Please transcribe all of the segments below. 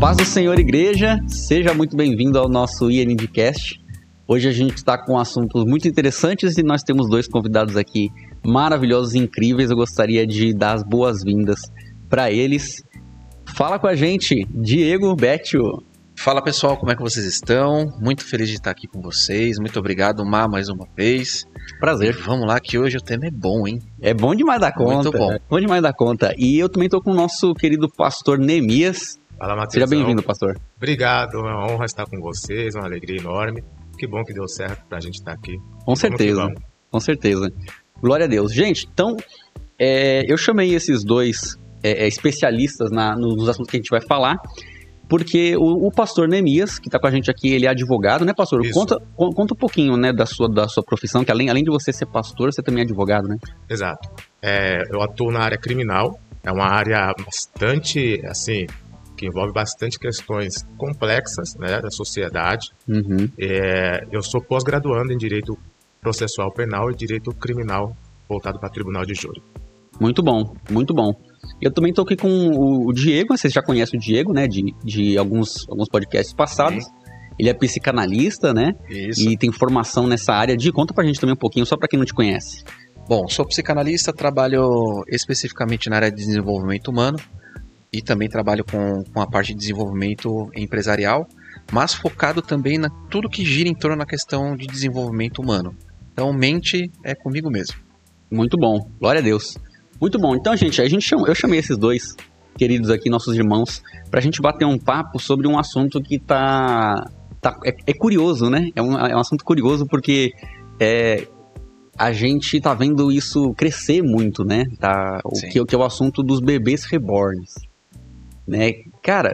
Paz do Senhor, igreja, seja muito bem-vindo ao nosso INDcast. Hoje a gente está com assuntos muito interessantes e nós temos dois convidados aqui maravilhosos e incríveis. Eu gostaria de dar as boas-vindas para eles. Fala com a gente, Diego Bétio. Fala pessoal, como é que vocês estão? Muito feliz de estar aqui com vocês. Muito obrigado, Mar, mais uma vez. Prazer. E vamos lá que hoje o tema é bom, hein? É bom demais da conta. Muito bom. Bom demais da conta. E eu também estou com o nosso querido pastor Neemias. Fala, Matheus. Seja bem-vindo, pastor. Obrigado, é uma honra estar com vocês, uma alegria enorme. Que bom que deu certo pra gente estar aqui. Com certeza, com certeza. Glória a Deus. Gente, então, eu chamei esses dois especialistas nos assuntos que a gente vai falar, porque o pastor Neemias, que está com a gente aqui, ele é advogado, né, pastor? Isso. Conta um pouquinho, né, da sua profissão, que além de você ser pastor, você também é advogado, né? Exato. Eu atuo na área criminal, é uma área bastante, assim, que envolve bastante questões complexas, né, da sociedade. Uhum. Eu sou pós-graduando em Direito Processual Penal e Direito Criminal, voltado para Tribunal de Júri. Muito bom, muito bom. Eu também estou aqui com o Diego, vocês já conhecem o Diego, né, de alguns podcasts passados. Sim. Ele é psicanalista, né? Isso. E tem formação nessa área. Conta pra gente também um pouquinho, só pra quem não te conhece. Bom, sou psicanalista, trabalho especificamente na área de desenvolvimento humano e também trabalho com a parte de desenvolvimento empresarial, mas focado também na tudo que gira em torno da questão de desenvolvimento humano. Então, mente é comigo mesmo. Muito bom, glória a Deus. Muito bom. Então, gente, eu chamei esses dois queridos aqui, nossos irmãos, pra gente bater um papo sobre um assunto que é curioso, né? É um assunto curioso porque a gente tá vendo isso crescer muito, né? Que é o assunto dos bebês reborns, né? Cara,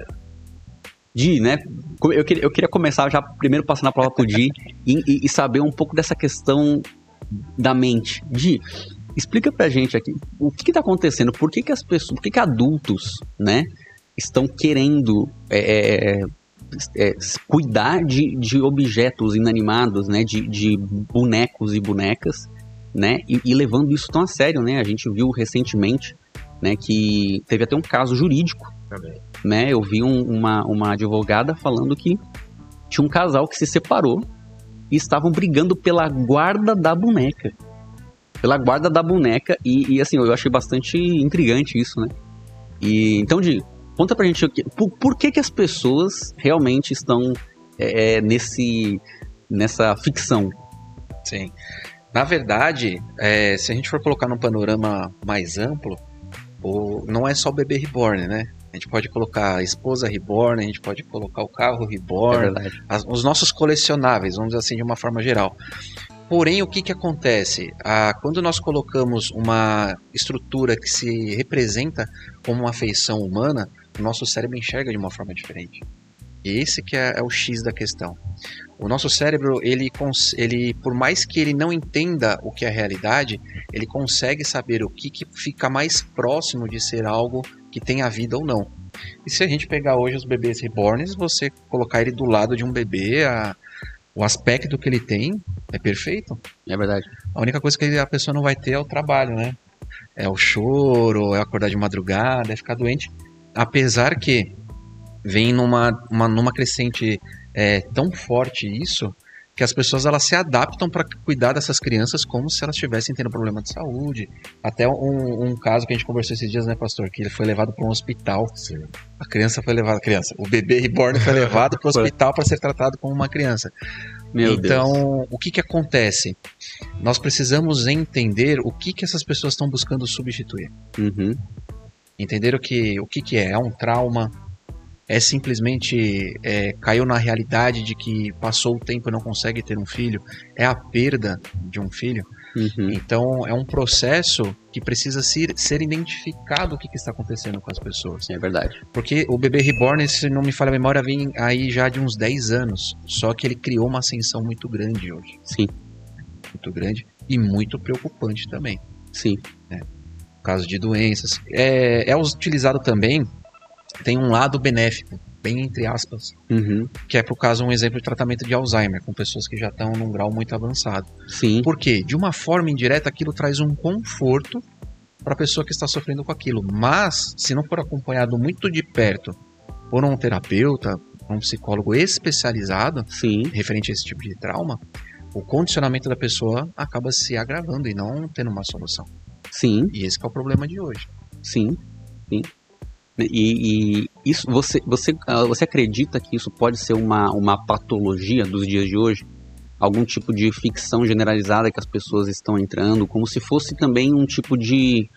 Di, né? Eu queria começar já primeiro passando a palavra pro Di e saber um pouco dessa questão da mente. Di, explica pra gente aqui o que tá acontecendo, por que as pessoas, por que adultos, né, estão querendo cuidar de objetos inanimados, né, de bonecos e bonecas, né, e levando isso tão a sério, né? A gente viu recentemente, né, que teve até um caso jurídico também, né? Eu vi uma advogada falando que tinha um casal que se separou e estavam brigando pela guarda da boneca. E assim, eu achei bastante intrigante isso, né? E então, Di, conta pra gente por que as pessoas realmente estão nessa ficção. Sim. Na verdade, se a gente for colocar num panorama mais amplo, não é só o bebê reborn, né? A gente pode colocar a esposa reborn, a gente pode colocar o carro reborn, os nossos colecionáveis, vamos dizer assim, de uma forma geral. Porém, o que acontece? Quando nós colocamos uma estrutura que se representa como uma feição humana, o nosso cérebro enxerga de uma forma diferente. E esse que é o X da questão. O nosso cérebro, ele, por mais que ele não entenda o que é a realidade, ele consegue saber o que fica mais próximo de ser algo que tenha vida ou não. E se a gente pegar hoje os bebês reborns, você colocar ele do lado de um bebê, o aspecto que ele tem é perfeito. É verdade. A única coisa que a pessoa não vai ter é o trabalho, né? É o choro, é acordar de madrugada, é ficar doente. Apesar que vem numa crescente tão forte isso, que as pessoas elas se adaptam para cuidar dessas crianças como se elas estivessem tendo problema de saúde. Até um caso que a gente conversou esses dias, né, pastor? Que ele foi levado para um hospital. Sim. O bebê reborn foi levado para o hospital para ser tratado como uma criança. Meu então, Deus. O que acontece? Nós precisamos entender o que essas pessoas estão buscando substituir. Uhum. Entender o que é? É um trauma? É simplesmente caiu na realidade de que passou o tempo e não consegue ter um filho? É a perda de um filho? Uhum. Então, é um processo que precisa ser identificado o que está acontecendo com as pessoas. É verdade. Porque o bebê reborn, se não me falha a memória, vem aí já de uns 10 anos. Só que ele criou uma ascensão muito grande hoje. Sim. Muito grande e muito preocupante também. Sim. Caso de doenças. É utilizado também, tem um lado benéfico, bem entre aspas, que é, por caso, um exemplo de tratamento de Alzheimer, com pessoas que já estão num grau muito avançado. Sim. Por quê? De uma forma indireta, aquilo traz um conforto para a pessoa que está sofrendo com aquilo. Mas, se não for acompanhado muito de perto ou num terapeuta, um psicólogo especializado Sim, referente a esse tipo de trauma, o condicionamento da pessoa acaba se agravando e não tendo uma solução. sim, E esse que é o problema de hoje. sim, sim. E isso, você acredita que isso pode ser uma patologia dos dias de hoje? Algum tipo de ficção generalizada que as pessoas estão entrando, como se fosse também um tipo de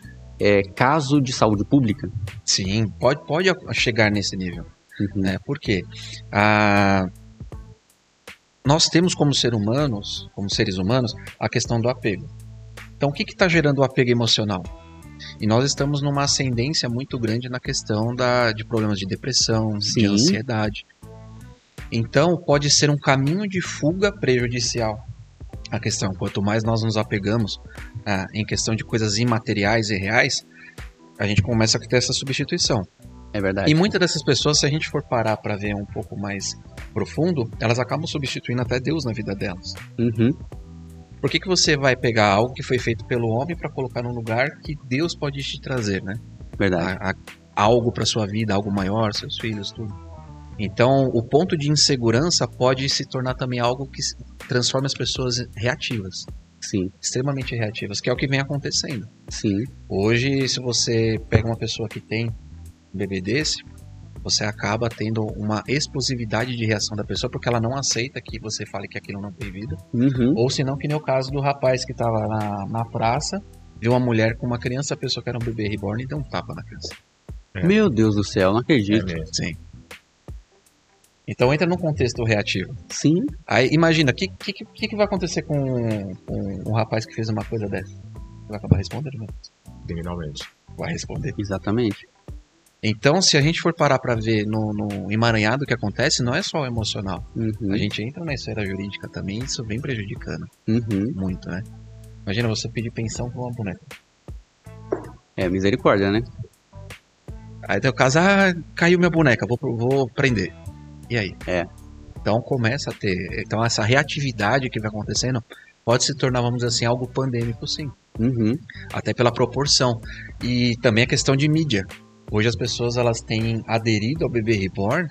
caso de saúde pública? Sim, pode chegar nesse nível. Uhum. Né? Por quê? Nós temos como seres humanos, a questão do apego. Então, o que está gerando o apego emocional? E nós estamos numa ascendência muito grande na questão de problemas de depressão, Sim. de ansiedade. Então, pode ser um caminho de fuga prejudicial. A questão, quanto mais nós nos apegamos em questão de coisas imateriais e reais, a gente começa a ter essa substituição. É verdade. E muitas dessas pessoas, se a gente for parar para ver um pouco mais profundo, elas acabam substituindo até Deus na vida delas. Uhum. Por que você vai pegar algo que foi feito pelo homem para colocar num lugar que Deus pode te trazer, né? Verdade. Algo para sua vida, algo maior, seus filhos, tudo. Então, o ponto de insegurança pode se tornar também algo que transforma as pessoas reativas. Sim, Extremamente reativas, que é o que vem acontecendo. sim, Hoje, se você pega uma pessoa que tem um bebê desse, você acaba tendo uma explosividade de reação da pessoa porque ela não aceita que você fale que aquilo não tem vida. uhum. Ou se não, que nem o caso do rapaz que estava na praça, viu uma mulher com uma criança, pensou que era um bebê reborn e deu um tapa na criança. Meu Deus do céu, não É acredito. mesmo. Sim. Então entra num contexto reativo. Sim, Aí imagina, o que vai acontecer com um rapaz que fez uma coisa dessa? Vai acabar respondendo, né? Criminalmente. Vai responder. exatamente. Então, se a gente for parar pra ver no emaranhado que acontece, não é só o emocional. Uhum. A gente entra na esfera jurídica também, isso vem prejudicando Uhum. muito, né? Imagina você pedir pensão pra uma boneca. É misericórdia, né? Aí tem o caso, caiu minha boneca, vou prender. E aí? Então começa a ter. Então essa reatividade que vai acontecendo pode se tornar, vamos dizer assim, algo pandêmico, sim. Uhum. Até pela proporção. E também a questão de mídia. Hoje as pessoas elas têm aderido ao bebê reborn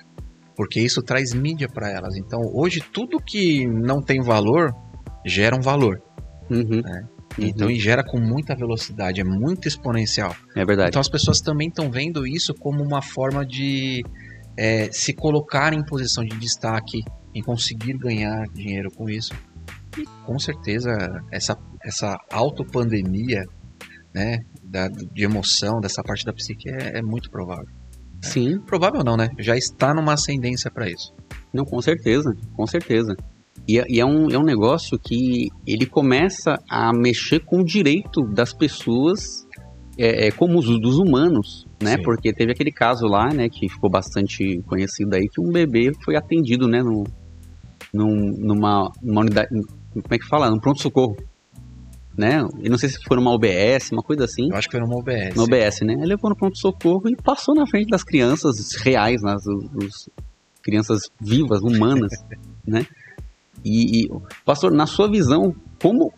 porque isso traz mídia para elas. Então hoje tudo que não tem valor gera um valor. Uhum. Então e gera com muita velocidade, é muito exponencial. É verdade. Então as pessoas também estão vendo isso como uma forma de se colocar em posição de destaque, em conseguir ganhar dinheiro com isso. E com certeza essa autopandemia, né, de emoção, dessa parte da psique é muito provável. Sim, Provável não, né? Já está numa ascendência para isso. não, com certeza, com certeza. E é um negócio que ele começa a mexer com o direito das pessoas como os dos humanos, né? Sim. Porque teve aquele caso lá, né, que ficou bastante conhecido aí, que um bebê foi atendido, né, numa unidade, como é que fala? Num pronto-socorro, né? Eu não sei se foi numa UBS, uma coisa assim. Eu acho que era uma OBS. No OBS, né? Ele levou no pronto-socorro e passou na frente das crianças reais, crianças vivas, humanas, né? E, pastor, na sua visão,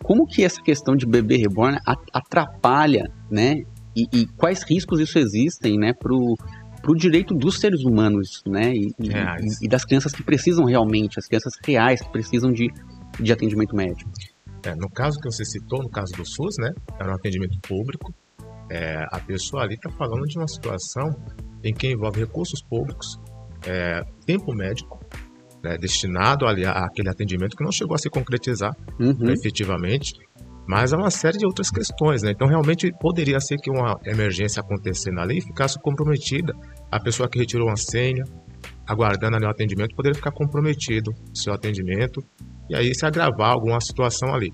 como que essa questão de bebê reborn atrapalha, né? E quais riscos isso existem, né? Pro direito dos seres humanos, né? E das crianças que precisam realmente, as crianças reais que precisam de atendimento médico. No caso que você citou, no caso do SUS, né? Era um atendimento público. A pessoa ali está falando de uma situação em que envolve recursos públicos, tempo médico, né, destinado ali àquele atendimento que não chegou a se concretizar efetivamente, mas há uma série de outras questões, né? Então realmente poderia ser que uma emergência acontecendo ali ficasse comprometida. A pessoa que retirou uma senha, aguardando ali o atendimento, poderia ficar comprometido seu atendimento e aí se agravar alguma situação ali.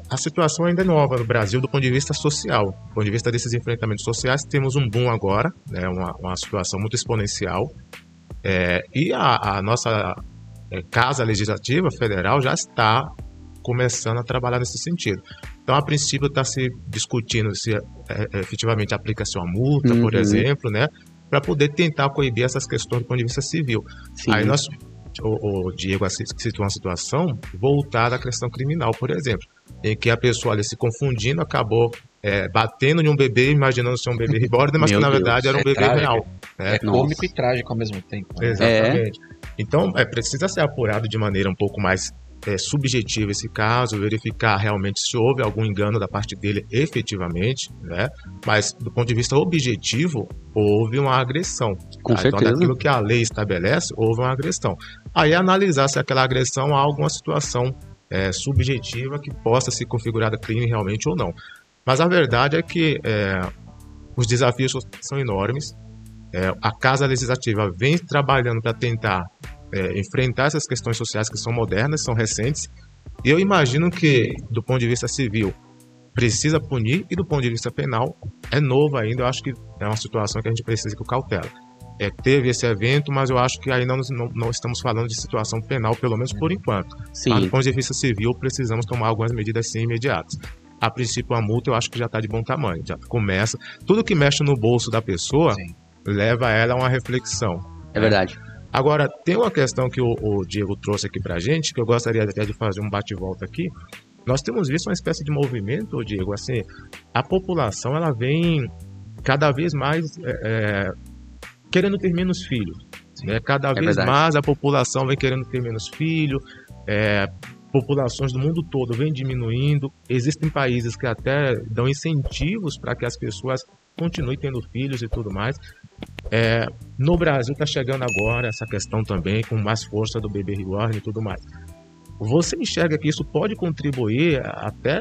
A situação ainda é nova no Brasil do ponto de vista social. Do ponto de vista desses enfrentamentos sociais, temos um boom agora, né, uma situação muito exponencial. E a nossa Casa Legislativa Federal já está começando a trabalhar nesse sentido. Então, a princípio, está se discutindo se efetivamente aplica-se uma multa, por exemplo, né, para poder tentar coibir essas questões do ponto de vista civil. Sim. Aí o Diego citou uma situação voltada à questão criminal, por exemplo, em que a pessoa ali se confundindo acabou batendo em um bebê, imaginando ser um bebê reborn, mas que na verdade era um bebê trágico. real. Né? É cômico e trágico ao mesmo tempo. Né? Exatamente. Então, precisa ser apurado de maneira um pouco mais subjetiva esse caso, verificar realmente se houve algum engano da parte dele efetivamente, né? Mas do ponto de vista objetivo, houve uma agressão. Com certeza. Então, daquilo que a lei estabelece, houve uma agressão. Aí analisar se aquela agressão há alguma situação subjetiva que possa se configurar crime realmente ou não. Mas a verdade é que os desafios são enormes. A Casa Legislativa vem trabalhando para tentar enfrentar essas questões sociais que são modernas, são recentes. E eu imagino que, do ponto de vista civil, precisa punir, e do ponto de vista penal, é novo ainda. Eu acho que é uma situação que a gente precisa com cautela. Teve esse evento, mas eu acho que ainda não estamos falando de situação penal, pelo menos por enquanto. Sim. Mas do ponto de vista civil, precisamos tomar algumas medidas sim imediatas. A princípio, a multa eu acho que já está de bom tamanho. Já começa. Tudo que mexe no bolso da pessoa leva ela a uma reflexão. É verdade. Agora, tem uma questão que o Diego trouxe aqui pra gente, que eu gostaria até de fazer um bate-volta aqui. Nós temos visto uma espécie de movimento, Diego, assim, a população ela vem cada vez mais querendo ter menos filhos. Né? Cada vez mais a população vem querendo ter menos filhos, populações do mundo todo vêm diminuindo. Existem países que até dão incentivos para que as pessoas continuem tendo filhos e tudo mais. No Brasil está chegando agora essa questão também, com mais força do bebê reborn e tudo mais. Você enxerga que isso pode contribuir até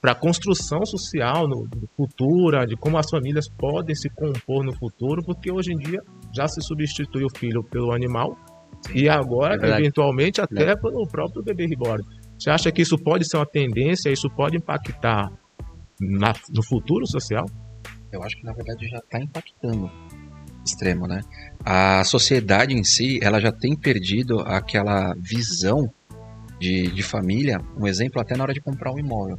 para a construção social no futuro, de como as famílias podem se compor no futuro, porque hoje em dia já se substitui o filho pelo animal e agora, eventualmente, até pelo próprio bebê reborn. Você acha que isso pode ser uma tendência, isso pode impactar no futuro social? Eu acho que, na verdade, já está impactando extremo, né? A sociedade em si, ela já tem perdido aquela visão de família, um exemplo até na hora de comprar um imóvel.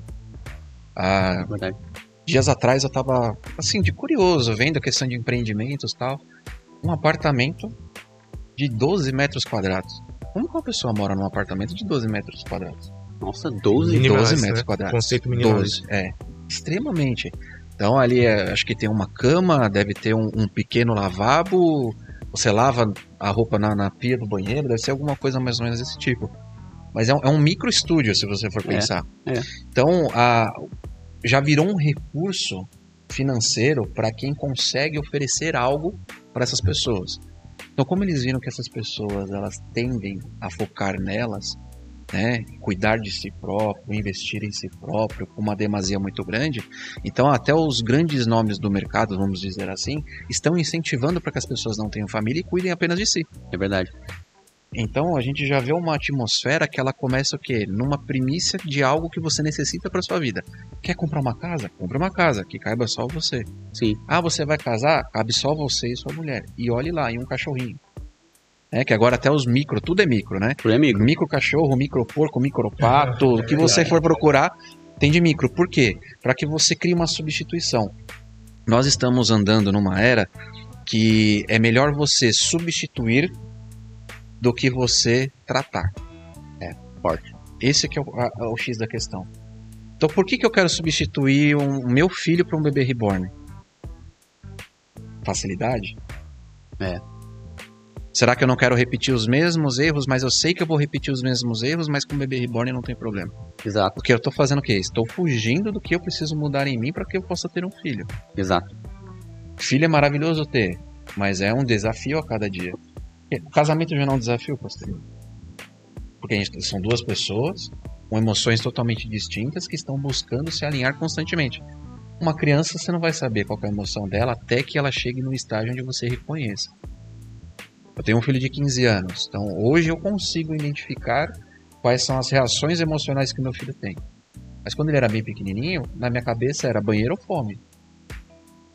Dias atrás eu estava, assim, de curioso, vendo a questão de empreendimentos e tal, um apartamento de 12 metros quadrados. Como que uma pessoa mora num apartamento de 12 metros quadrados? Nossa, 12 metros quadrados. Conceito minimalista. 12, extremamente. Então ali acho que tem uma cama, deve ter um pequeno lavabo, você lava a roupa na pia do banheiro, deve ser alguma coisa mais ou menos desse tipo. Mas é um micro estúdio, se você for pensar. Então já virou um recurso financeiro para quem consegue oferecer algo para essas pessoas. Então, como eles viram que essas pessoas elas tendem a focar nelas, né, cuidar de si próprio, investir em si próprio, com uma demasia muito grande, então até os grandes nomes do mercado, vamos dizer assim, estão incentivando para que as pessoas não tenham família e cuidem apenas de si. É verdade. Então a gente já vê uma atmosfera que ela começa o quê? Numa primícia de algo que você necessita para sua vida. Quer comprar uma casa? Compre uma casa, que caiba só você. Sim. Você vai casar? Cabe só você e sua mulher. E olhe lá, e um cachorrinho. Que agora até os micro, tudo é micro, né? Tudo é micro. Micro cachorro, micro porco, micro pato, o que você for procurar tem de micro. Por quê? Para que você crie uma substituição. Nós estamos andando numa era que é melhor você substituir do que você tratar. Forte. Esse que é o X da questão. Então por que eu quero substituir o meu filho para um bebê reborn? Facilidade? Será que eu não quero repetir os mesmos erros, mas eu sei que eu vou repetir os mesmos erros, mas com o bebê reborn não tem problema? Exato. Porque eu estou fazendo o quê? Estou fugindo do que eu preciso mudar em mim para que eu possa ter um filho. Exato. Filho é maravilhoso ter, mas é um desafio a cada dia. O casamento já não é um desafio, pastor? Porque são duas pessoas com emoções totalmente distintas que estão buscando se alinhar constantemente. Uma criança, você não vai saber qual é a emoção dela até que ela chegue no estágio onde você reconheça. Eu tenho um filho de 15 anos, então hoje eu consigo identificar quais são as reações emocionais que meu filho tem. Mas quando ele era bem pequenininho, na minha cabeça era banheiro ou fome.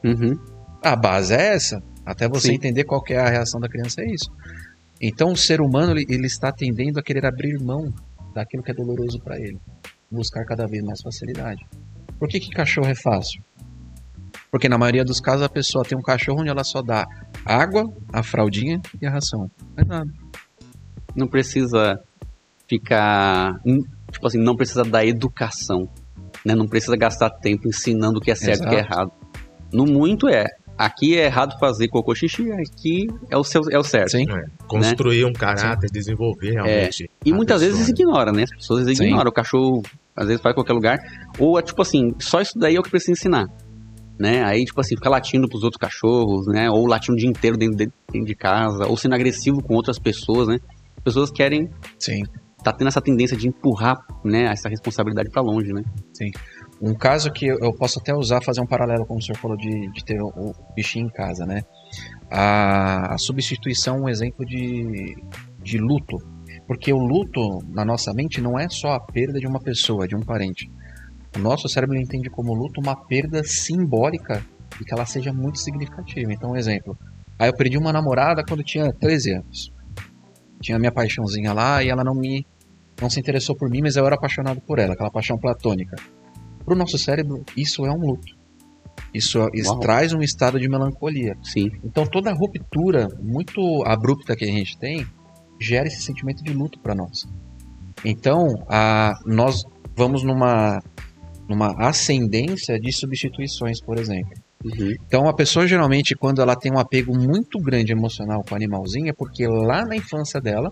Uhum. A base é essa. Até você Sim. entender qual que é a reação da criança, é isso. Então o ser humano ele está tendendo a querer abrir mão daquilo que é doloroso para ele. Buscar cada vez mais facilidade. Por que cachorro é fácil? Porque na maioria dos casos a pessoa tem um cachorro onde ela só dá água, a fraldinha e a ração. Não é nada. Não precisa ficar... Tipo assim, não precisa da educação. né? Não precisa gastar tempo ensinando o que é certo e o que é Exato. errado. No muito aqui é errado fazer cocô xixi, aqui é o certo. Sim. Construir um caráter, desenvolver realmente. E a muitas vezes pessoa, né? ignora, né? As pessoas ignoram. O cachorro, às vezes, vai em qualquer lugar. Ou é tipo assim, só isso daí é o que precisa ensinar. Né? Aí, tipo assim, fica latindo pros outros cachorros, né? Ou latindo o dia inteiro dentro de casa. Ou sendo agressivo com outras pessoas, né? As pessoas querem... Sim. Tá tendo essa tendência de empurrar, né? Essa responsabilidade pra longe, né? Um caso que eu posso até usar, fazer um paralelo, como o senhor falou, de ter o bichinho em casa, né? A substituição é um exemplo de luto. Porque o luto, na nossa mente, não é só a perda de uma pessoa, de um parente. O nosso cérebro entende como luto uma perda simbólica e que ela seja muito significativa. Então, um exemplo. Aí eu perdi uma namorada quando eu tinha 13 anos. Tinha a minha paixãozinha lá e ela não se interessou por mim, mas eu era apaixonado por ela, aquela paixão platônica. Para o nosso cérebro, isso é um luto. Isso traz um estado de melancolia. Sim. Então, toda ruptura muito abrupta que a gente tem gera esse sentimento de luto para nós. Então, nós vamos numa ascendência de substituições, por exemplo. Uhum. Então, a pessoa geralmente, quando ela tem um apego muito grande emocional com o animalzinho, é porque lá na infância dela,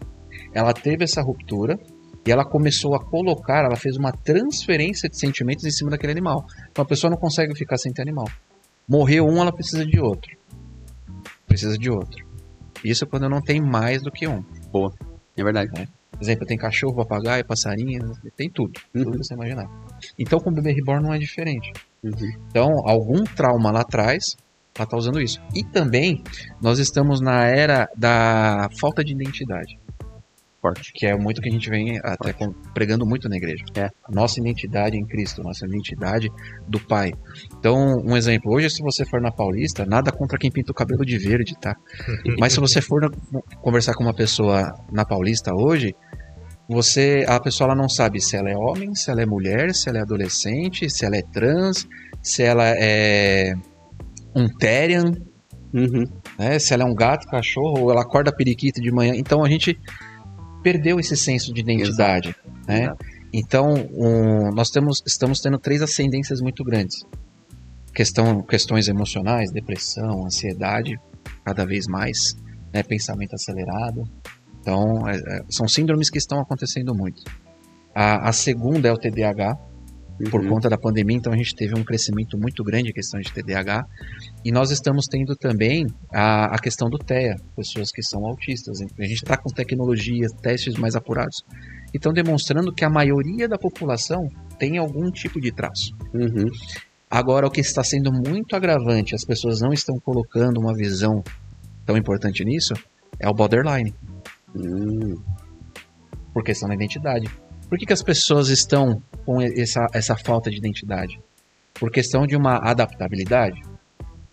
ela teve essa ruptura e ela começou a colocar, ela fez uma transferência de sentimentos em cima daquele animal. Então, a pessoa não consegue ficar sem ter animal. Morreu um, ela precisa de outro. Precisa de outro. Isso quando não tem mais do que um. Boa. É verdade. Por exemplo, tem cachorro, papagaio, passarinho, tem tudo. Tudo que você imaginar. Então, com o bebê reborn não é diferente. Uhum. Então, algum trauma lá atrás, ela está usando isso. E também, nós estamos na era da falta de identidade. Forte. Que é muito que a gente vem até pregando muito na igreja. A nossa identidade em Cristo, nossa identidade do Pai. Então, um exemplo. Hoje, se você for na Paulista, nada contra quem pinta o cabelo de verde, tá? Mas se você for conversar com uma pessoa na Paulista hoje, a pessoa ela não sabe se ela é homem, se ela é mulher, se ela é adolescente, se ela é trans, se ela é um Therian, né? Se ela é um gato, cachorro, ou ela acorda periquita de manhã. Então, a gente perdeu esse senso de identidade, né? Exato. Então, nós estamos tendo 3 ascendências muito grandes. Questões emocionais, depressão, ansiedade, cada vez mais, né? Pensamento acelerado. Então, são síndromes que estão acontecendo muito. A segunda é o TDAH, por conta da pandemia, então a gente teve um crescimento muito grande em questão de TDAH. E nós estamos tendo também a questão do TEA, pessoas que são autistas. A gente está com tecnologia, testes mais apurados. E estão demonstrando que a maioria da população tem algum tipo de traço. Agora, o que está sendo muito agravante, as pessoas não estão colocando uma visão tão importante nisso, é o borderline. Por questão da identidade. Por que as pessoas estão com essa falta de identidade? Por questão de uma adaptabilidade?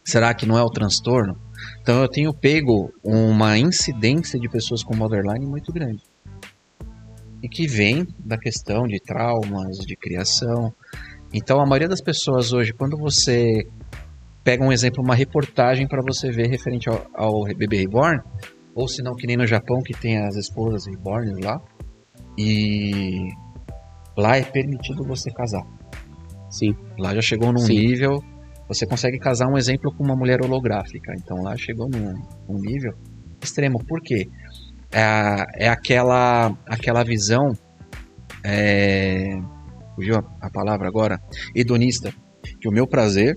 Será que não é o transtorno? Então eu tenho pego uma incidência de pessoas com borderline muito grande. E que vem da questão de traumas, de criação. Então a maioria das pessoas hoje, quando você pega um exemplo, uma reportagem para você ver referente ao bebê reborn, ou se não que nem no Japão que tem as esposas reborns lá, e lá é permitido você casar. Sim. Lá já chegou num nível, você consegue casar, um exemplo, com uma mulher holográfica. Então lá chegou num nível extremo. Por quê? É aquela visão, fugiu a palavra agora, hedonista, que o meu prazer,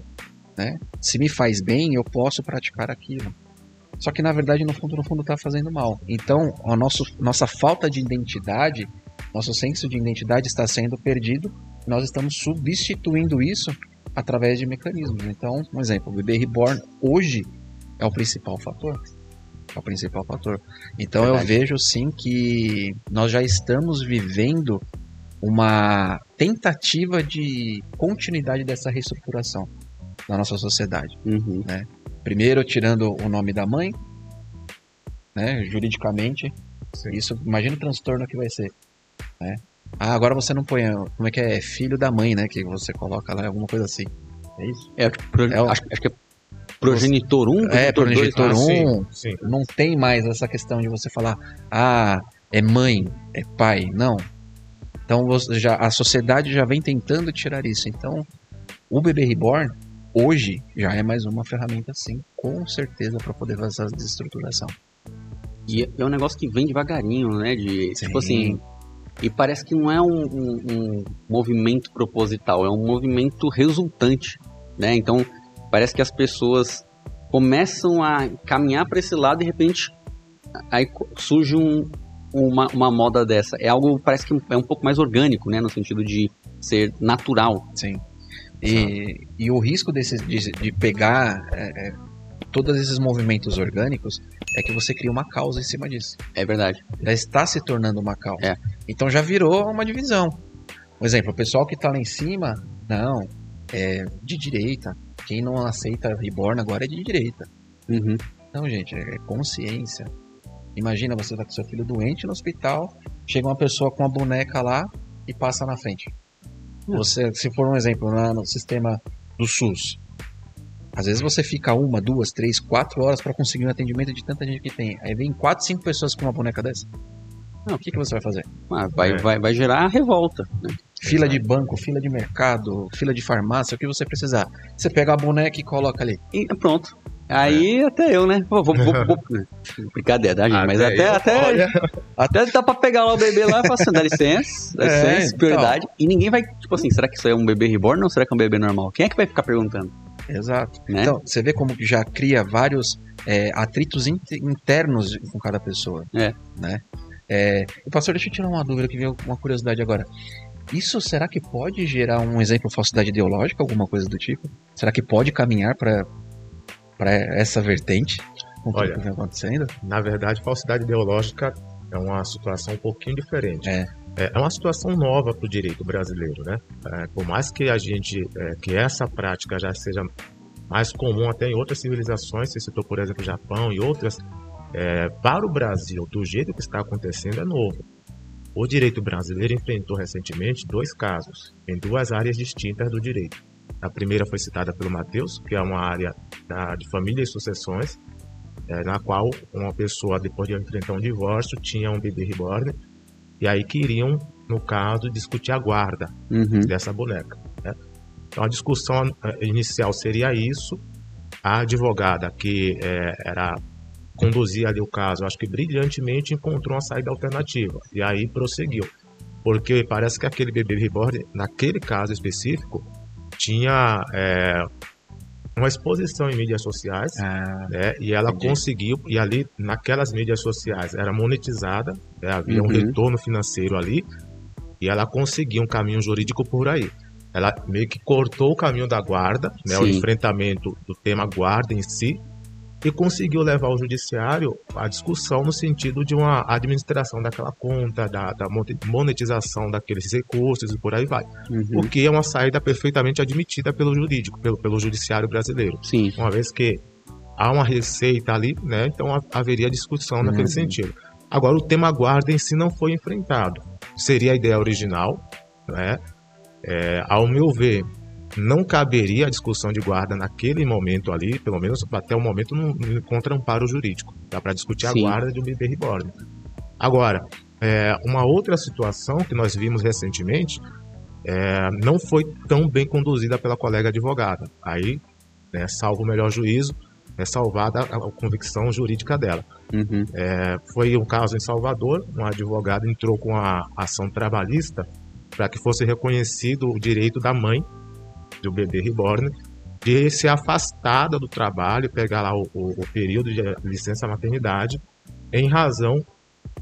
né, se me faz bem, eu posso praticar aquilo. Só que na verdade, no fundo está fazendo mal. Então, nossa falta de identidade, nosso senso de identidade está sendo perdido. Nós estamos substituindo isso através de mecanismos. Então, um exemplo, o bebê reborn hoje é o principal fator. Então, eu vejo sim que nós já estamos vivendo uma tentativa de continuidade dessa reestruturação na nossa sociedade, né? Primeiro, tirando o nome da mãe, né, juridicamente. Sim. Isso, imagina o transtorno que vai ser, né? Agora você não põe, como é que é? Filho da mãe, né? Que você coloca lá, alguma coisa assim. É isso? Acho que é progenitor 1, progenitor 1. Sim. Não tem mais essa questão de você falar, é mãe, é pai. Não. Então a sociedade já vem tentando tirar isso. Então o bebê reborn hoje já é mais uma ferramenta, sim, com certeza, para poder fazer essa desestruturação. E é um negócio que vem devagarinho, né? Tipo assim, e parece que não é um movimento proposital, é um movimento resultante, né? Então parece que as pessoas começam a caminhar para esse lado e de repente aí surge uma moda dessa. É algo, parece que é um pouco mais orgânico, né? No sentido de ser natural. Sim. E o risco de pegar todos esses movimentos orgânicos é que você cria uma causa em cima disso. É verdade. Já está se tornando uma causa. É. Então já virou uma divisão. Por exemplo, o pessoal que está lá em cima, não, é de direita. Quem não aceita reborn agora é de direita. Uhum. Não, gente, é consciência. Imagina, você tá com seu filho doente no hospital, chega uma pessoa com uma boneca lá e passa na frente. Você, se for um exemplo, no sistema do SUS, às vezes você fica 1, 2, 3, 4 horas para conseguir um atendimento de tanta gente que tem. Aí vem 4, 5 pessoas com uma boneca dessa. Não, o que você vai fazer? Vai gerar revolta, né? Fila de banco, fila de mercado, fila de farmácia, o que você precisar. Você pega a boneca e coloca ali. E pronto. Aí até eu, né? Vou brincadeira, tá, gente? Mas até dá pra pegar lá o bebê lá e falar assim, dá licença, prioridade. Então. E ninguém vai, tipo assim, será que isso é um bebê reborn ou será que é um bebê normal? Quem é que vai ficar perguntando? Exato. Né? Então, você vê como que já cria vários atritos internos com cada pessoa. Né? Pastor, deixa eu tirar uma dúvida que veio uma curiosidade agora. Isso será que pode gerar um exemplo de falsidade ideológica, alguma coisa do tipo? Será que pode caminhar para essa vertente com tudo que vem acontecendo? Na verdade, falsidade ideológica é uma situação um pouquinho diferente. É uma situação nova para o direito brasileiro, né? Por mais que que essa prática já seja mais comum até em outras civilizações, você citou, por exemplo, o Japão e outras, para o Brasil, do jeito que está acontecendo, é novo. O direito brasileiro enfrentou recentemente 2 casos em 2 áreas distintas do direito. A primeira foi citada pelo Matheus, que é uma área de família e sucessões, na qual uma pessoa, depois de enfrentar um divórcio, tinha um bebê reborn, e aí queriam, no caso, discutir a guarda dessa boneca. Né? Então a discussão inicial seria isso. A advogada que conduzia ali o caso, acho que brilhantemente encontrou uma saída alternativa, e aí prosseguiu. Porque parece que aquele bebê reborn, naquele caso específico, tinha uma exposição em mídias sociais, né, e ela conseguiu, e ali naquelas mídias sociais era monetizada, havia um retorno financeiro ali, e ela conseguiu um caminho jurídico por aí. Ela meio que cortou o caminho da guarda, né, o enfrentamento do tema guarda em si, e conseguiu levar ao judiciário a discussão no sentido de uma administração daquela conta, da monetização daqueles recursos e por aí vai. O que é uma saída perfeitamente admitida pelo jurídico, pelo judiciário brasileiro. Sim. Uma vez que há uma receita ali, né, então haveria discussão naquele sentido. Agora, o tema guarda em si não foi enfrentado. Seria a ideia original, né? Ao meu ver, não caberia a discussão de guarda naquele momento ali, pelo menos até o momento não encontra amparo jurídico. Dá para discutir a guarda de um bebê reborn. Agora, uma outra situação que nós vimos recentemente não foi tão bem conduzida pela colega advogada. Aí, né, salvo o melhor juízo, é salvada a convicção jurídica dela. Foi um caso em Salvador, um advogado entrou com a ação trabalhista para que fosse reconhecido o direito da mãe do bebê reborn de ser afastada do trabalho, pegar lá o período de licença maternidade, em razão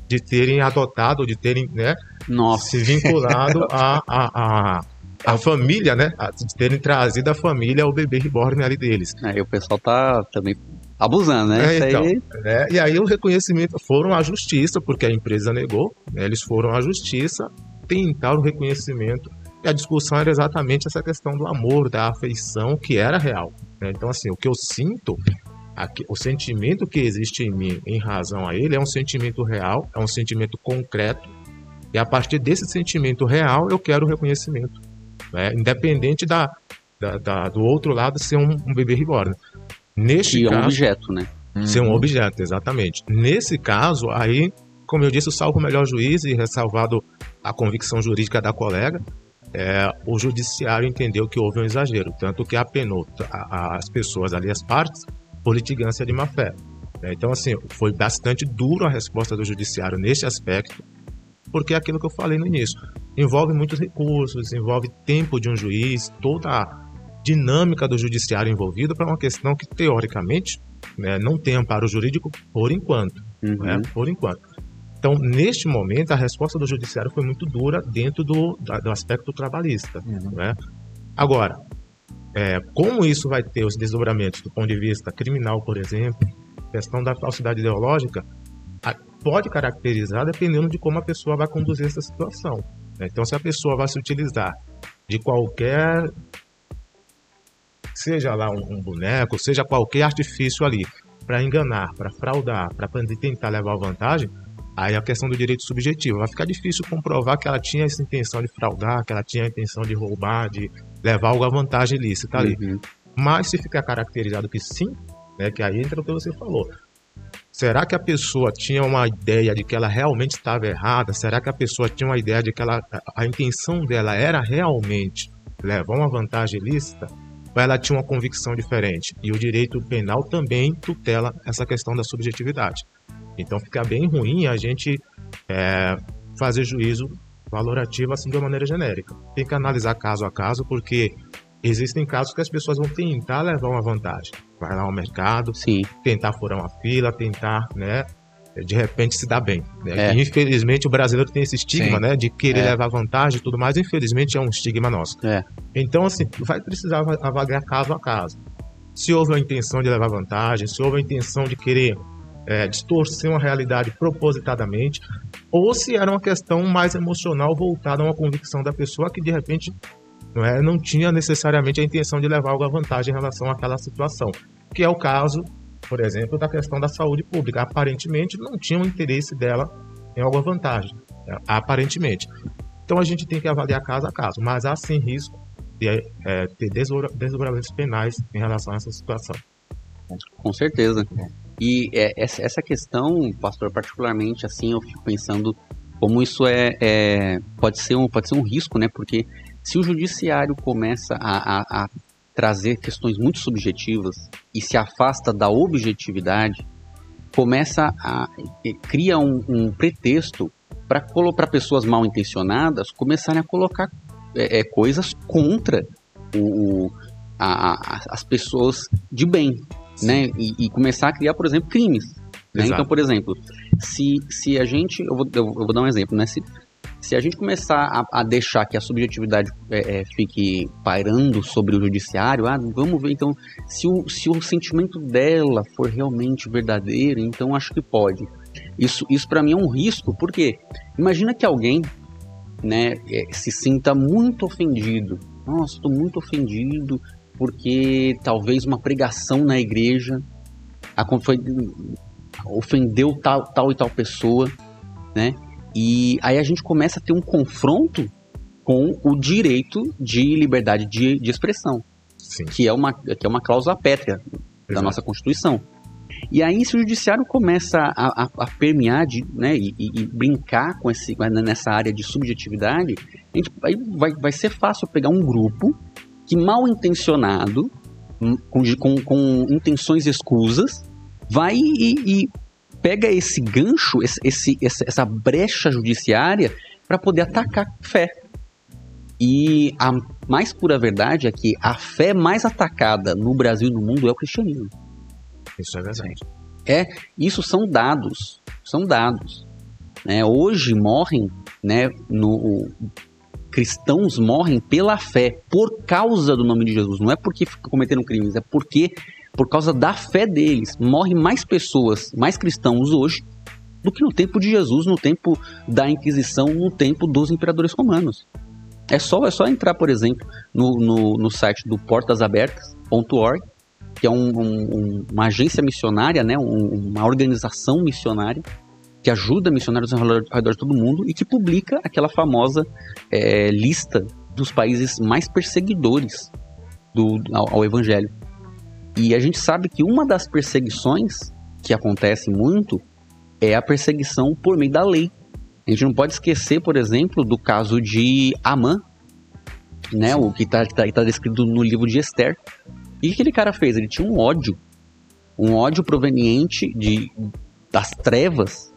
de terem adotado, de terem, né, se vinculado à família, né, de terem trazido a família ao bebê reborn ali deles. Aí o pessoal tá também abusando, né? E aí o reconhecimento, foram à justiça, porque a empresa negou, né, eles foram à justiça, tentaram o reconhecimento. E a discussão era exatamente essa questão do amor, da afeição, que era real. Né? Então, assim, o que eu sinto, o sentimento que existe em mim em razão a ele é um sentimento real, é um sentimento concreto, e a partir desse sentimento real eu quero o reconhecimento. Né? Independente do outro lado ser um bebê reborn. Neste caso, é um objeto, né? Ser um objeto, exatamente. Nesse caso, aí, como eu disse, salvo o melhor juiz e ressalvado a convicção jurídica da colega, o judiciário entendeu que houve um exagero, tanto que apenou as pessoas ali, as partes, por litigância de má-fé. Então, assim, foi bastante duro a resposta do judiciário nesse aspecto, porque é aquilo que eu falei no início, envolve muitos recursos, envolve tempo de um juiz, toda a dinâmica do judiciário envolvido para uma questão que, teoricamente, não tem amparo jurídico por enquanto. Por enquanto. Então, neste momento, a resposta do judiciário foi muito dura dentro do aspecto trabalhista. Agora, como isso vai ter os desdobramentos do ponto de vista criminal, por exemplo, questão da falsidade ideológica, pode caracterizar dependendo de como a pessoa vai conduzir essa situação. Então, se a pessoa vai se utilizar de qualquer, seja lá um boneco, seja qualquer artifício ali, para enganar, para fraudar, para tentar levar vantagem, aí a questão do direito subjetivo. Vai ficar difícil comprovar que ela tinha essa intenção de fraudar, que ela tinha a intenção de roubar, de levar algo à vantagem ilícita ali. Mas se ficar caracterizado que sim, que aí entra o que você falou. Será que a pessoa tinha uma ideia de que ela realmente estava errada? Será que a pessoa tinha uma ideia de que a intenção dela era realmente levar uma vantagem ilícita? Ou ela tinha uma convicção diferente? E o direito penal também tutela essa questão da subjetividade. Então fica bem ruim a gente fazer juízo valorativo assim de uma maneira genérica. Tem que analisar caso a caso, porque existem casos que as pessoas vão tentar levar uma vantagem. Vai lá ao mercado, tentar furar uma fila, tentar, de repente se dar bem. Infelizmente o brasileiro tem esse estigma, de querer levar vantagem e tudo mais. Infelizmente é um estigma nosso. Então, assim, vai precisar avaliar caso a caso. Se houve a intenção de levar vantagem, se houve a intenção de querer distorcer uma realidade propositadamente, ou se era uma questão mais emocional voltada a uma convicção da pessoa que de repente não tinha necessariamente a intenção de levar algo à vantagem em relação àquela situação, que é o caso, por exemplo, da questão da saúde pública. Aparentemente não tinha um interesse dela em alguma vantagem, aparentemente. Então a gente tem que avaliar caso a caso, mas há sim risco de ter desdobramentos penais em relação a essa situação. Com certeza. E essa questão, pastor, particularmente assim, eu fico pensando como isso pode ser um risco, Porque se o judiciário começa a trazer questões muito subjetivas e se afasta da objetividade, cria um pretexto para pessoas mal intencionadas começarem a colocar coisas contra as pessoas de bem, E começar a criar, por exemplo, crimes. Então, por exemplo, se a gente... Eu vou dar um exemplo, Se a gente começar a deixar que a subjetividade fique pairando sobre o judiciário, vamos ver, então, se o sentimento dela for realmente verdadeiro, então acho que pode. Isso para mim é um risco, porque imagina que alguém se sinta muito ofendido. Nossa, estou muito ofendido porque talvez uma pregação na igreja ofendeu tal e tal pessoa, E aí a gente começa a ter um confronto com o direito de liberdade de expressão, que é uma cláusula pétrea da nossa Constituição. E aí, se o judiciário começa a permear e brincar nessa área de subjetividade, aí vai ser fácil pegar um grupo que, mal intencionado, com intenções escusas, vai e pega esse gancho, essa brecha judiciária para poder atacar a fé. E a mais pura verdade é que a fé mais atacada no Brasil e no mundo é o cristianismo. Isso é verdade. Isso são dados. Hoje morrem, cristãos morrem pela fé, por causa do nome de Jesus. Não é porque cometeram crimes, é porque por causa da fé deles, morrem mais pessoas, mais cristãos hoje, do que no tempo de Jesus, no tempo da Inquisição, no tempo dos imperadores romanos. É só entrar, por exemplo, no site do portasabertas.org, que é uma agência missionária, uma organização missionária, que ajuda missionários ao redor de todo mundo e que publica aquela famosa lista dos países mais perseguidores ao evangelho. E a gente sabe que uma das perseguições que acontece muito é a perseguição por meio da lei. A gente não pode esquecer, por exemplo, do caso de Amã, né? O que tá descrito no livro de Esther. E o que aquele cara fez? Ele tinha um ódio proveniente das trevas